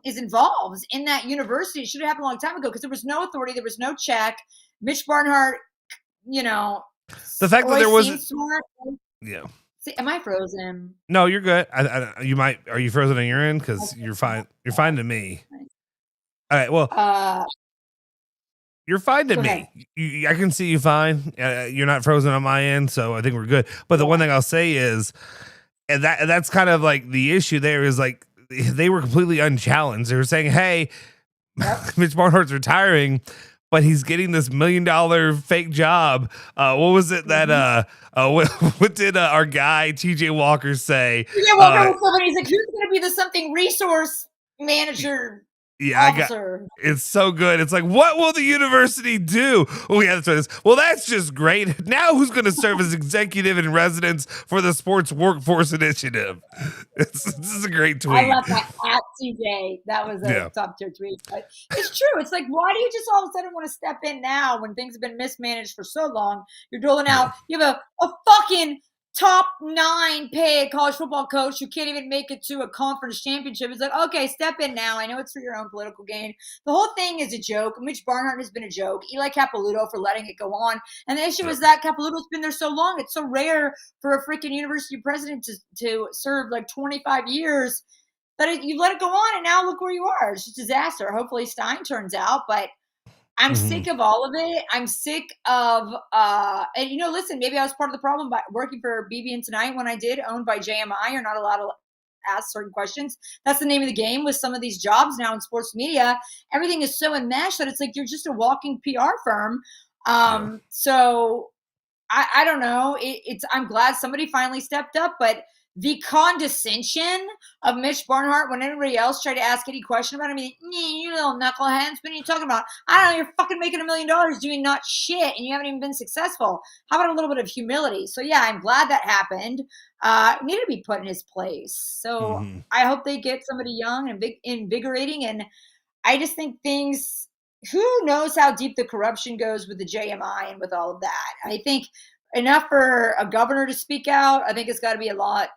is involved in that university. It should have happened a long time ago because there was no authority. There was no check. Mitch Barnhart, the fact that there wasn't. Yeah. See, am I frozen? No, you're good. You might. Are you frozen on your end? Because you're fine. You're fine to me. All right. Well, you're fine to me. I can see you fine. You're not frozen on my end, so I think we're good. But the one thing I'll say is, and that's kind of like the issue there is like they were completely unchallenged. They were saying, "Hey, Mitch Barnhart's retiring, but he's getting this $1 million fake job." What was it that what did our guy TJ Walker say? TJ Walker was somebody. He's like, "Who's going to be the something resource manager?" Yeah, it's so good. It's like, what will the university do? Oh, yeah, that's what it is. Well, that's just great. Now who's going to serve as executive in residence for the Sports Workforce Initiative? This is a great tweet. I love that at TJ. That was a top tier tweet. But it's true. It's like, why do you just all of a sudden want to step in now when things have been mismanaged for so long? You're doling out. You have a fucking top 9 paid college football coach who can't even make it to a conference championship. It's like, okay, step in now. I know it's for your own political gain. The whole thing is a joke. Mitch Barnhart has been a joke. Eli Capilouto for letting it go on. And the issue is that Capilouto's been there so long. It's so rare for a freaking university president to serve like 25 years that you let it go on, and now look where you are. It's just a disaster. Hopefully Stein turns out, but I'm sick of all of it. I'm sick of, and listen, maybe I was part of the problem by working for BB&T Tonight when I did, owned by JMI. You're not allowed to ask certain questions. That's the name of the game with some of these jobs now in sports media. Everything is so enmeshed that it's like you're just a walking PR firm. So I don't know. I'm glad somebody finally stepped up, but the condescension of Mitch Barnhart when everybody else tried to ask any question about him, you little knuckleheads, what are you talking about? I don't know, you're fucking making $1 million doing not shit, and you haven't even been successful. How about a little bit of humility? So yeah, I'm glad that happened. Needed to be put in his place. So I hope they get somebody young and invigorating, and I just think things, who knows how deep the corruption goes with the JMI and with all of that. I think enough for a governor to speak out. I think it's got to be a lot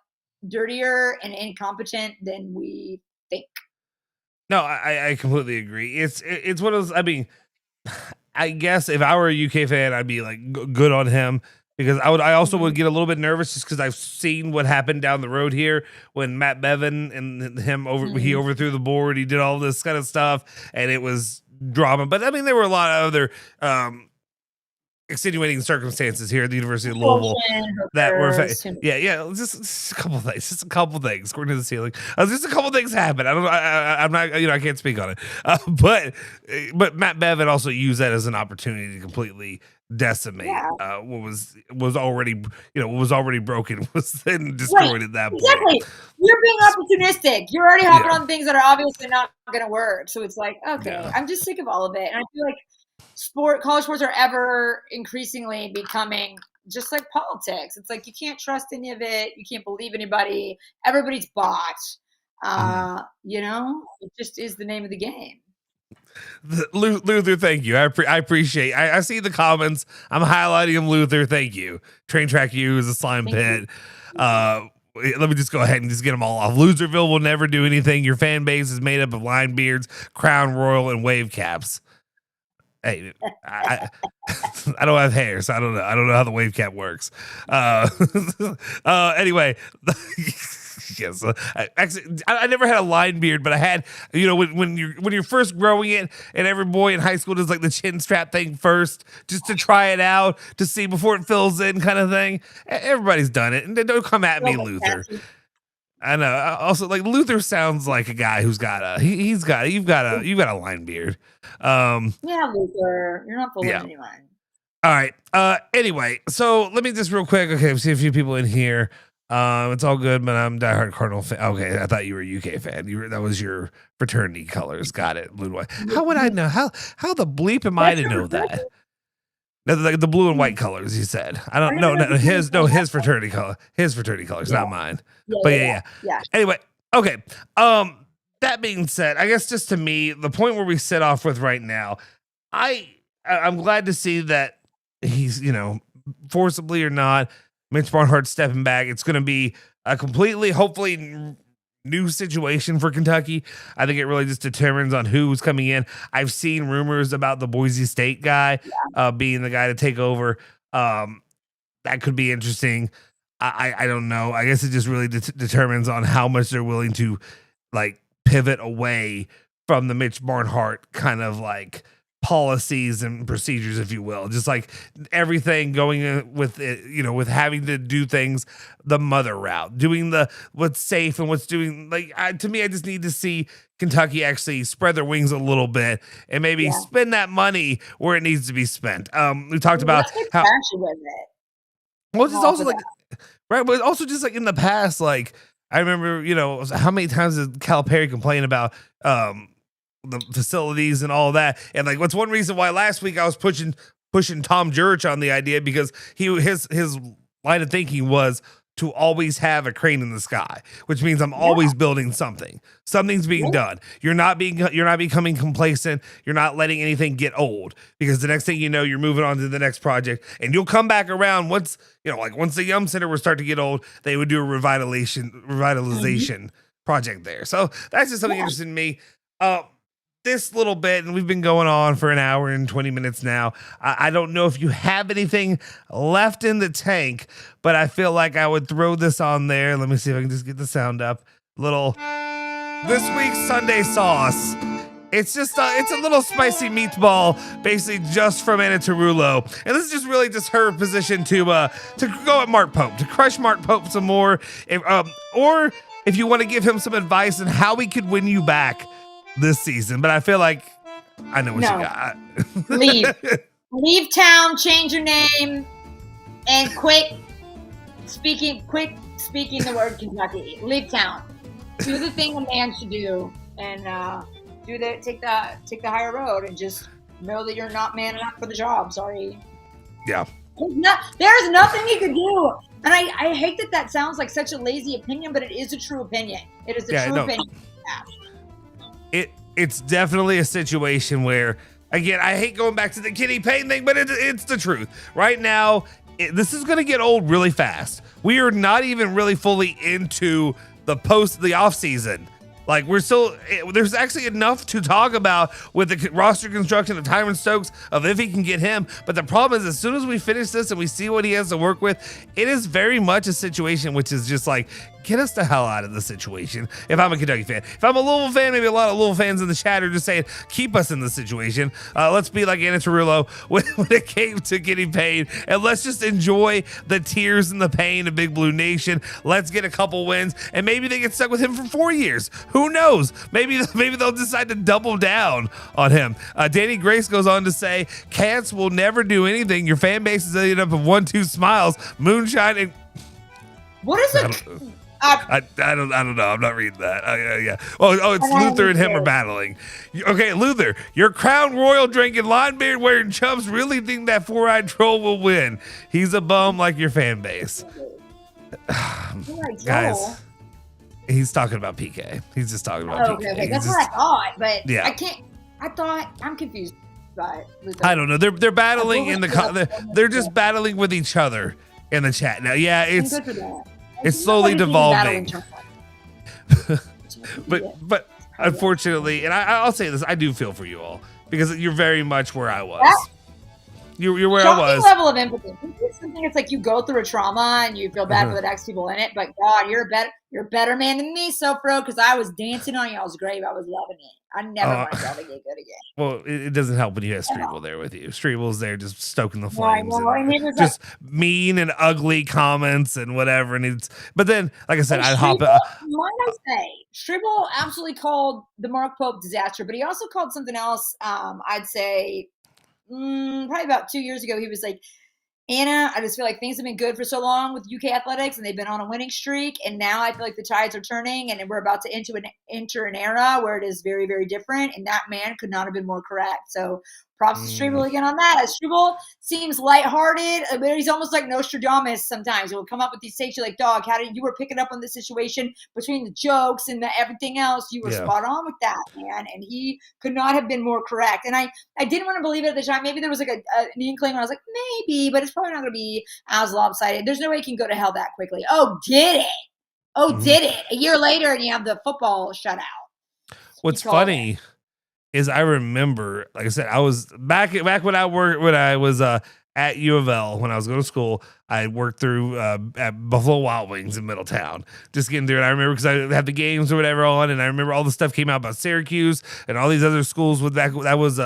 dirtier and incompetent than we think. No, I completely agree. It's one of those. I mean, I guess if I were a UK fan, I'd be like good on him, because I also would get a little bit nervous just because I've seen what happened down the road here when Matt Bevin and him he overthrew the board. He did all this kind of stuff, and it was drama. But I mean, there were a lot of other extenuating circumstances here at the University of Louisville that were just a couple things according to the ceiling. Just a couple things happened. I'm not, I can't speak on it. But Matt Bevin also used that as an opportunity to completely decimate what was already broken, was then destroyed at that point. Exactly. You're being opportunistic. You're already hopping on things that are obviously not going to work. So it's like, okay, I'm just sick of all of it. And I feel like college sports are ever increasingly becoming just like politics. It's like you can't trust any of it. You can't believe anybody. Everybody's bought. It just is the name of the game. Luther, thank you. I appreciate. I see the comments. I'm highlighting them. Luther, thank you. Train Track U is a slime pit. Let me just go ahead and just get them all off. Loserville will never do anything. Your fan base is made up of line beards, Crown Royal, and wave caps. Hey, I don't have hair, so I don't know. I don't know how the wave cap works. Anyway, yes. I never had a line beard, but I had, when you're first growing it, and every boy in high school does like the chin strap thing first, just to try it out, to see before it fills in, kind of thing. Everybody's done it, and don't come at me, Luther. I know. Also, like, Luther sounds like a guy who's got you've got a line beard. Luther, you're not fooling anyone. All right. Anyway, so let me just real quick. Okay, we see a few people in here. It's all good, but I'm diehard Cardinal fan. Okay, I thought you were a UK fan. That was your fraternity colors. Got it, blue and white. How would I know? How the bleep am I to know that? No, like the blue and white colors. You said. I don't know. His fraternity color. His fraternity colors, not mine. Yeah. Anyway, okay. That being said, I guess just to me, the point where we set off with right now, I'm glad to see that he's, forcibly or not, Mitch Barnhart stepping back. It's going to be a completely, hopefully, new situation for Kentucky. I think it really just determines on who's coming in. I've seen rumors about the Boise State guy being the guy to take over. That could be interesting. I don't know. I guess it just really determines on how much they're willing to like pivot away from the Mitch Barnhart kind of like policies and procedures, if you will. Just like everything going with it, with having to do things the mother route, doing what's safe and what's doing to me, I just need to see Kentucky actually spread their wings a little bit and maybe spend that money where it needs to be spent. We talked about how with it. Well, it's also like right, but also just like in the past, like I remember, how many times did Calipari complain about the facilities and all that, and like what's one reason why last week I was pushing Tom Jurich on the idea, because his line of thinking was to always have a crane in the sky, which means I'm always building something. Something's being done. You're not becoming complacent. You're not letting anything get old, because the next thing you know, you're moving on to the next project, and you'll come back around once the Yum Center will start to get old, they would do a revitalization project there. So that's just something interesting to me. This little bit, and we've been going on for an hour and 20 minutes now. I don't know if you have anything left in the tank, but I feel like I would throw this on there. Let me see if I can just get the sound up. This week's Sunday sauce. It's just it's a little spicy meatball, basically just from Anna Tarullo, and this is just really just her position to go at Mark Pope, to crush Mark Pope some more, or if you want to give him some advice on how he could win you back this season. But I feel like I know what you got. Leave town, change your name, and quit speaking the word Kentucky. Leave town. Do the thing a man should do, and take the higher road, and just know that you're not man enough for the job. Sorry. Yeah. There's nothing you could do. And I hate that sounds like such a lazy opinion, but it is a true opinion. It is a true opinion. It's definitely a situation where, again, I hate going back to the Kenny Payne thing, but it's the truth. Right now, this is going to get old really fast. We are not even really fully into the off season. Like, there's actually enough to talk about with the roster construction of Tyran Stokes, of if he can get him. But the problem is, as soon as we finish this and we see what he has to work with, it is very much a situation which is just like, get us the hell out of the situation. If I'm a Kentucky fan, if I'm a Louisville fan, maybe a lot of Louisville fans in the chat are just saying, keep us in the situation. Let's be like Anna Tarullo when it came to getting paid, and let's just enjoy the tears and the pain of Big Blue Nation. Let's get a couple wins, and maybe they get stuck with him for 4 years. Who knows? Maybe they'll decide to double down on him. Danny Grace goes on to say, Cats will never do anything. Your fan base is ended up with 1-2 smiles, moonshine, and what is it? I don't know. I'm not reading that. Yeah. Oh, it's Luther and him are battling. Okay, Luther, your Crown Royal drinking, line beard wearing chumps really think that four-eyed troll will win. He's a bum like your fan base. Guys, he's talking about PK. He's just talking about PK. Okay. That's what I thought, but yeah. I'm confused by Luther. I don't know. They're battling they're just battling with each other in the chat now. Yeah, it's slowly devolving. but unfortunately, and I'll say this, I do feel for you all, because you're very much where I was. You're where I was. Level of empathy. It's something. It's like you go through a trauma and you feel bad for the next people in it. But God, you're a better man than me, Soforo, because I was dancing on y'all's grave. I was loving it. I never want y'all to get good again. Well, it doesn't help when you have Streeble there with you. Streeble's there just stoking the flames. And just mean and ugly comments and whatever. But then, like I said, I'd hop up. Might I say, Streeble absolutely called the Mark Pope disaster, but he also called something else. I'd say probably about 2 years ago, he was like, Anna, I just feel like things have been good for so long with UK athletics, and they've been on a winning streak, and now I feel like the tides are turning, and we're about to enter an era where it is very, very different, and that man could not have been more correct. So props to Struble again on that. Struble seems lighthearted, but he's almost like Nostradamus sometimes. He'll come up with these takes. You're like, dog, you were picking up on the situation between the jokes and the everything else. You were spot on with that, man. And he could not have been more correct. And I didn't want to believe it at the time. Maybe there was like an inkling when I was like, maybe, but it's probably not going to be as lopsided. There's no way he can go to hell that quickly. Oh, did it? Oh, did it? A year later, and you have the football shutout. What's funny is I remember, like I said, I was back when I was at U of L when I was going to school. I worked through at Buffalo Wild Wings in Middletown, just getting through it. I remember because I had the games or whatever on, and I remember all the stuff came out about Syracuse and all these other schools with that was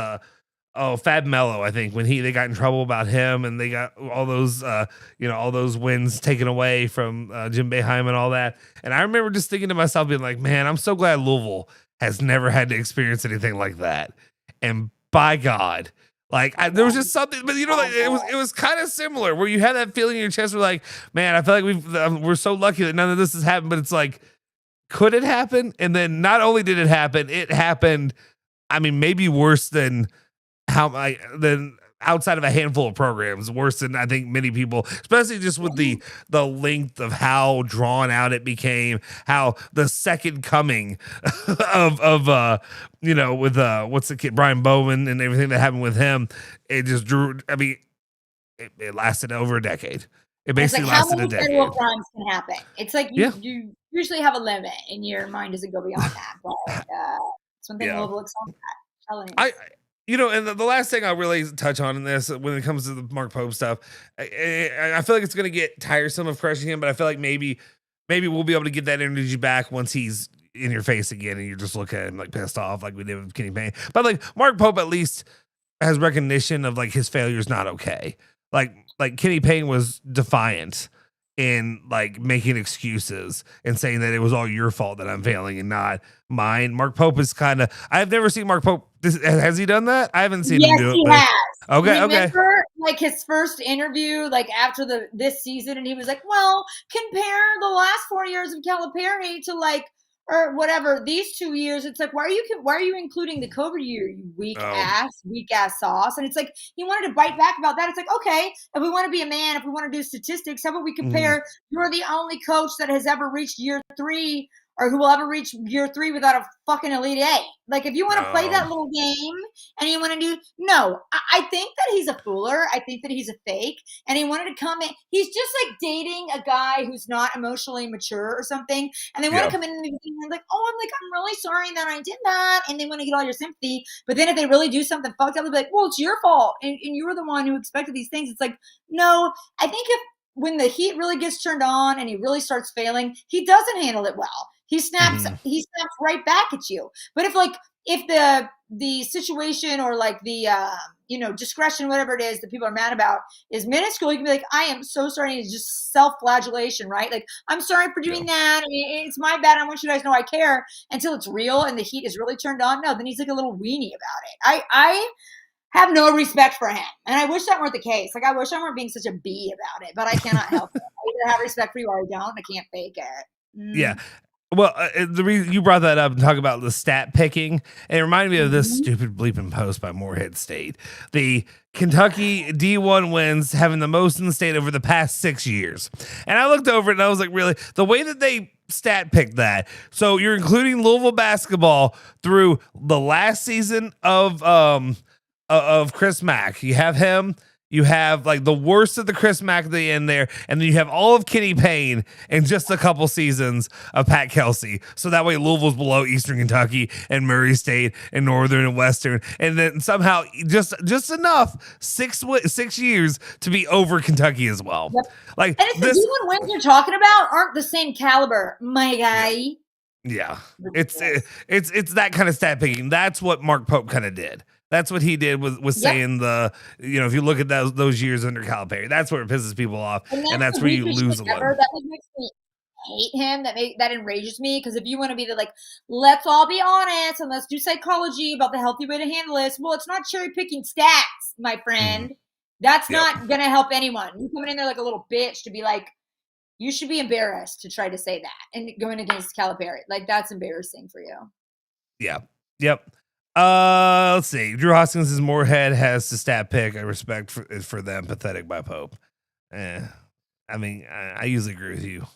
Fab Mello, I think, when they got in trouble about him, and they got all those all those wins taken away from Jim Boeheim and all that. And I remember just thinking to myself, being like, man, I'm so glad Louisville has never had to experience anything like that. And by God, there was just something, but it was kind of similar where you had that feeling in your chest where like, man, I feel like we're so lucky that none of this has happened, but it's like, could it happen? And then not only did it happen, I mean, maybe worse than outside of a handful of programs, worse than I think many people, especially just with the length of how drawn out it became, how the second coming of with what's the kid, Brian Bowman, and everything that happened with him, it just drew. I mean, it lasted over a decade. It basically lasted a decade. Federal crimes can happen. It's like you usually have a limit, and your mind doesn't go beyond that. But it's one thing Louisville looks on that. And the last thing I'll really touch on in this, when it comes to the Mark Pope stuff, I feel like it's going to get tiresome of crushing him, but I feel like maybe we'll be able to get that energy back once he's in your face again, and you just look at him like pissed off, like we did with Kenny Payne. But like Mark Pope at least has recognition of like his failure is not okay. Like Kenny Payne was defiant in like making excuses and saying that it was all your fault that I'm failing and not mine. Mark Pope is I've never seen Mark Pope. Has he done that? I haven't seen him do it. Yes, he has. Okay. Remember, like his first interview, like after this season, and he was like, "Well, compare the last 4 years of Calipari to like." Or whatever, these 2 years, it's like, why are you including the COVID year, you weak ass sauce? And it's like, he wanted to bite back about that. It's like, okay, if we want to be a man, if we want to do statistics, how about we compare, you're the only coach that has ever reached year 3 or who will ever reach year 3 without a fucking Elite Eight. Like, if you want to play that little game and you want to do, no, I think that he's a fooler. I think that he's a fake. And he wanted to come in. He's just like dating a guy who's not emotionally mature or something. And they want to come in and be like, I'm really sorry that I did that. And they want to get all your sympathy. But then if they really do something fucked up, they'll be like, well, it's your fault. And you were the one who expected these things. It's like, no, I think when the heat really gets turned on and he really starts failing, he doesn't handle it well. He snaps right back at you. But if the situation or like the discretion, whatever it is that people are mad about is minuscule, you can be like, I am so sorry. It's just self-flagellation, right? Like, I'm sorry for doing that. I mean, it's my bad. I want you guys to know I care, until it's real and the heat is really turned on. No, then he's like a little weenie about it. I have no respect for him. And I wish that weren't the case. Like, I wish I weren't being such a bee about it, but I cannot help it. I either have respect for you or I don't. I can't fake it. Yeah. Well, the reason you brought that up and talk about the stat picking, and it reminded me of this stupid bleeping post by Morehead State. The Kentucky D1 wins having the most in the state over the past 6 years. And I looked over it and I was like, really? The way that they stat picked that. So you're including Louisville basketball through the last season of Chris Mack. You have him. You have like the worst of the Chris Mack at the end there, and then you have all of Kenny Payne in just a couple seasons of Pat Kelsey. So that way Louisville's below Eastern Kentucky and Murray State and Northern and Western, and then somehow just enough 6 years to be over Kentucky as well. Yep. Like, and it's the D1 wins you're talking about aren't the same caliber, my guy. Yeah, it's that kind of stat picking. That's what Mark Pope kind of did. That's what he did was saying if you look at those years under Calipari, that's where it pisses people off, and that's where you lose a lot. That makes me hate him. That enrages me, because if you want to be let's all be honest and let's do psychology about the healthy way to handle this. Well, it's not cherry picking stats, my friend. That's not going to help anyone. You coming in there like a little bitch to be like, you should be embarrassed to try to say that and going against Calipari. Like, that's embarrassing for you. Yeah. Yep. Let's see. Drew Hoskins' Moorhead has the stat pick. I respect for them. Pathetic by Pope. I mean, I usually agree with you,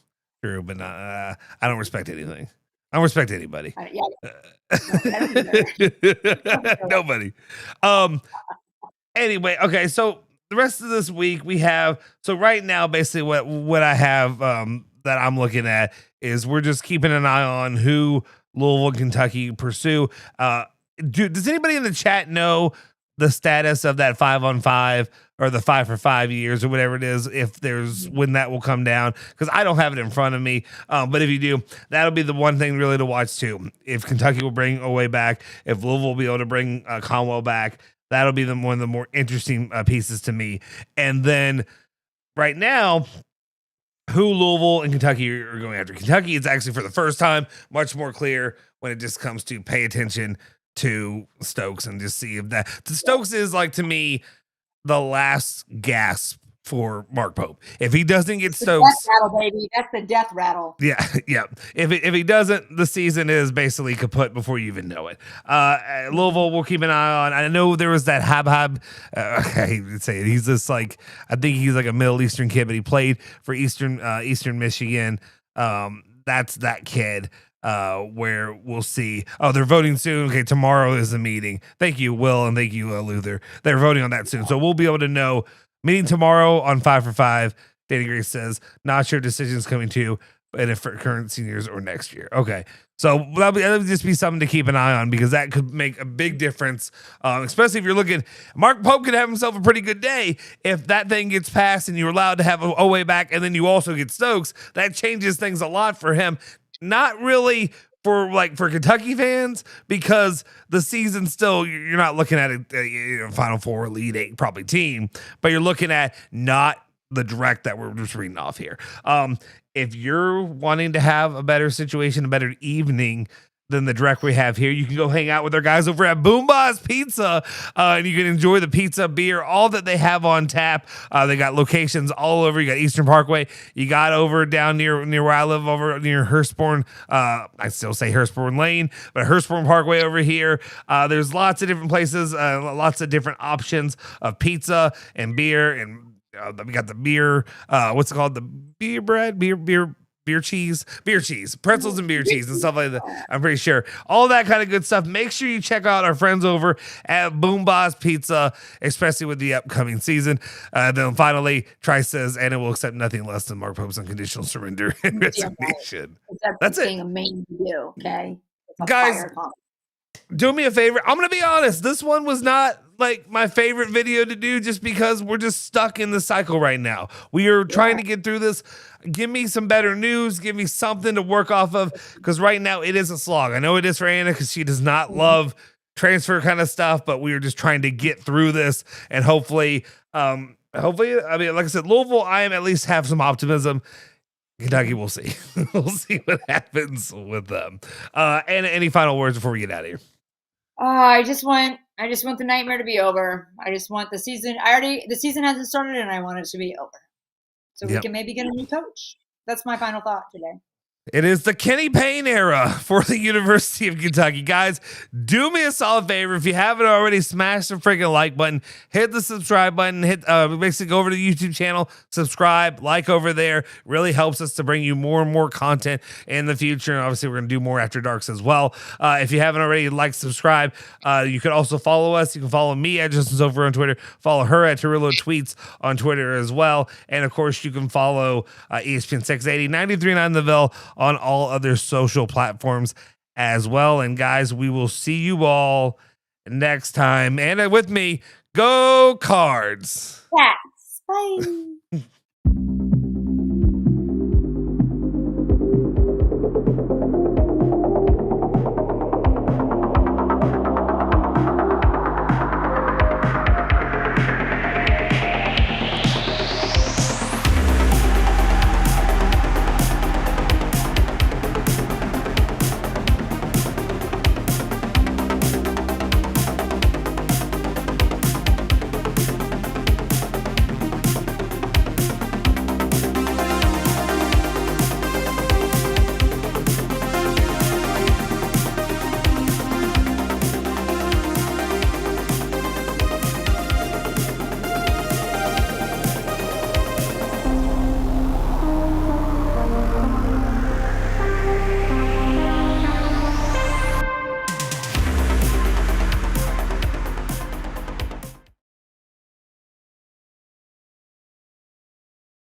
Drew, but I don't respect anything. I don't respect anybody. Nobody. Anyway, okay. So the rest of this week we have. So right now, basically, what I have that I'm looking at is we're just keeping an eye on who Louisville and Kentucky pursue. Does anybody in the chat know the status of that 5-on-5 or the 5 for 5 years or whatever it is, if there's when that will come down? Because I don't have it in front of me. But if you do, that'll be the one thing really to watch too. If Kentucky will bring Oweh back, if Louisville will be able to bring Conwell back, that'll be one of the more interesting pieces to me. And then right now, who Louisville and Kentucky are going after. Kentucky is actually for the first time much more clear when it just comes to pay attention to Stokes and just see if that Stokes is like, to me, the last gasp for Mark Pope. If he doesn't get The Stokes, death rattle, baby. That's the death rattle. yeah, yeah. If he doesn't, the season is basically kaput before you even know it. Louisville, we'll keep an eye on. I know there was that Hab. I hate to say it. He's just like, I think he's like a Middle Eastern kid, but he played for Eastern Michigan. That's that kid. Where we'll see. Oh, they're voting soon. Okay, tomorrow is the meeting. Thank you, Will, and thank you, Luther. They're voting on that soon, so we'll be able to know. Meeting tomorrow on 5 for 5. Danny Grace says, not sure decisions coming to, and if for current seniors or next year. Okay, so that'll just be something to keep an eye on because that could make a big difference, especially if you're looking. Mark Pope could have himself a pretty good day if that thing gets passed and you're allowed to have a way back, and then you also get Stokes. That changes things a lot for him. Not really for Kentucky fans, because the season still, you're not looking at a Final Four, Elite Eight probably team, but you're looking at not the direct that we're just reading off here. If you're wanting to have a better situation, a better evening than the direct we have here, you can go hang out with our guys over at Boomba's Pizza, and you can enjoy the pizza, beer, all that they have on tap. They got locations all over. You got Eastern Parkway. You got over down near where I live, over near Hurstbourne. I still say Hurstbourne Lane, but Hurstbourne Parkway over here. There's lots of different places, lots of different options of pizza and beer, and we got the beer. What's it called? The beer bread, beer cheese, pretzels and beer cheese and stuff like that. I'm pretty sure all that kind of good stuff. Make sure you check out our friends over at Boomba's Pizza, especially with the upcoming season. Then finally, Trice says, and it will accept nothing less than Mark Pope's unconditional surrender and resignation. That's it. Amazing to do, okay? Guys, do me a favor. I'm going to be honest. This one was not like my favorite video to do just because we're just stuck in the cycle right now. We are trying to get through this. Give me some better news. Give me something to work off of, because right now it is a slog. I know it is for Anna because she does not love transfer kind of stuff, but we are just trying to get through this, and hopefully, I mean, like I said, Louisville, I am at least have some optimism. Kentucky, we'll see. We'll see what happens with them. And any final words before we get out of here? I just want the nightmare to be over. I just want the season. The season hasn't started, and I want it to be over, so we can maybe get a new coach. That's my final thought today. It is the Kenny Payne era for the University of Kentucky. Guys, do me a solid favor. If you haven't already, smash the freaking like button, hit the subscribe button, basically go over to the YouTube channel, subscribe, like over there. Really helps us to bring you more and more content in the future. And obviously, we're going to do more After Darks as well. If you haven't already, subscribe. You can also follow us. You can follow me at Justin Soforo on Twitter. Follow her at Tarullo Tweets on Twitter as well. And of course, you can follow ESPN 680, 93.9 The Ville on all other social platforms as well. And guys, we will see you all next time. And with me, go Cards. Yes. Bye.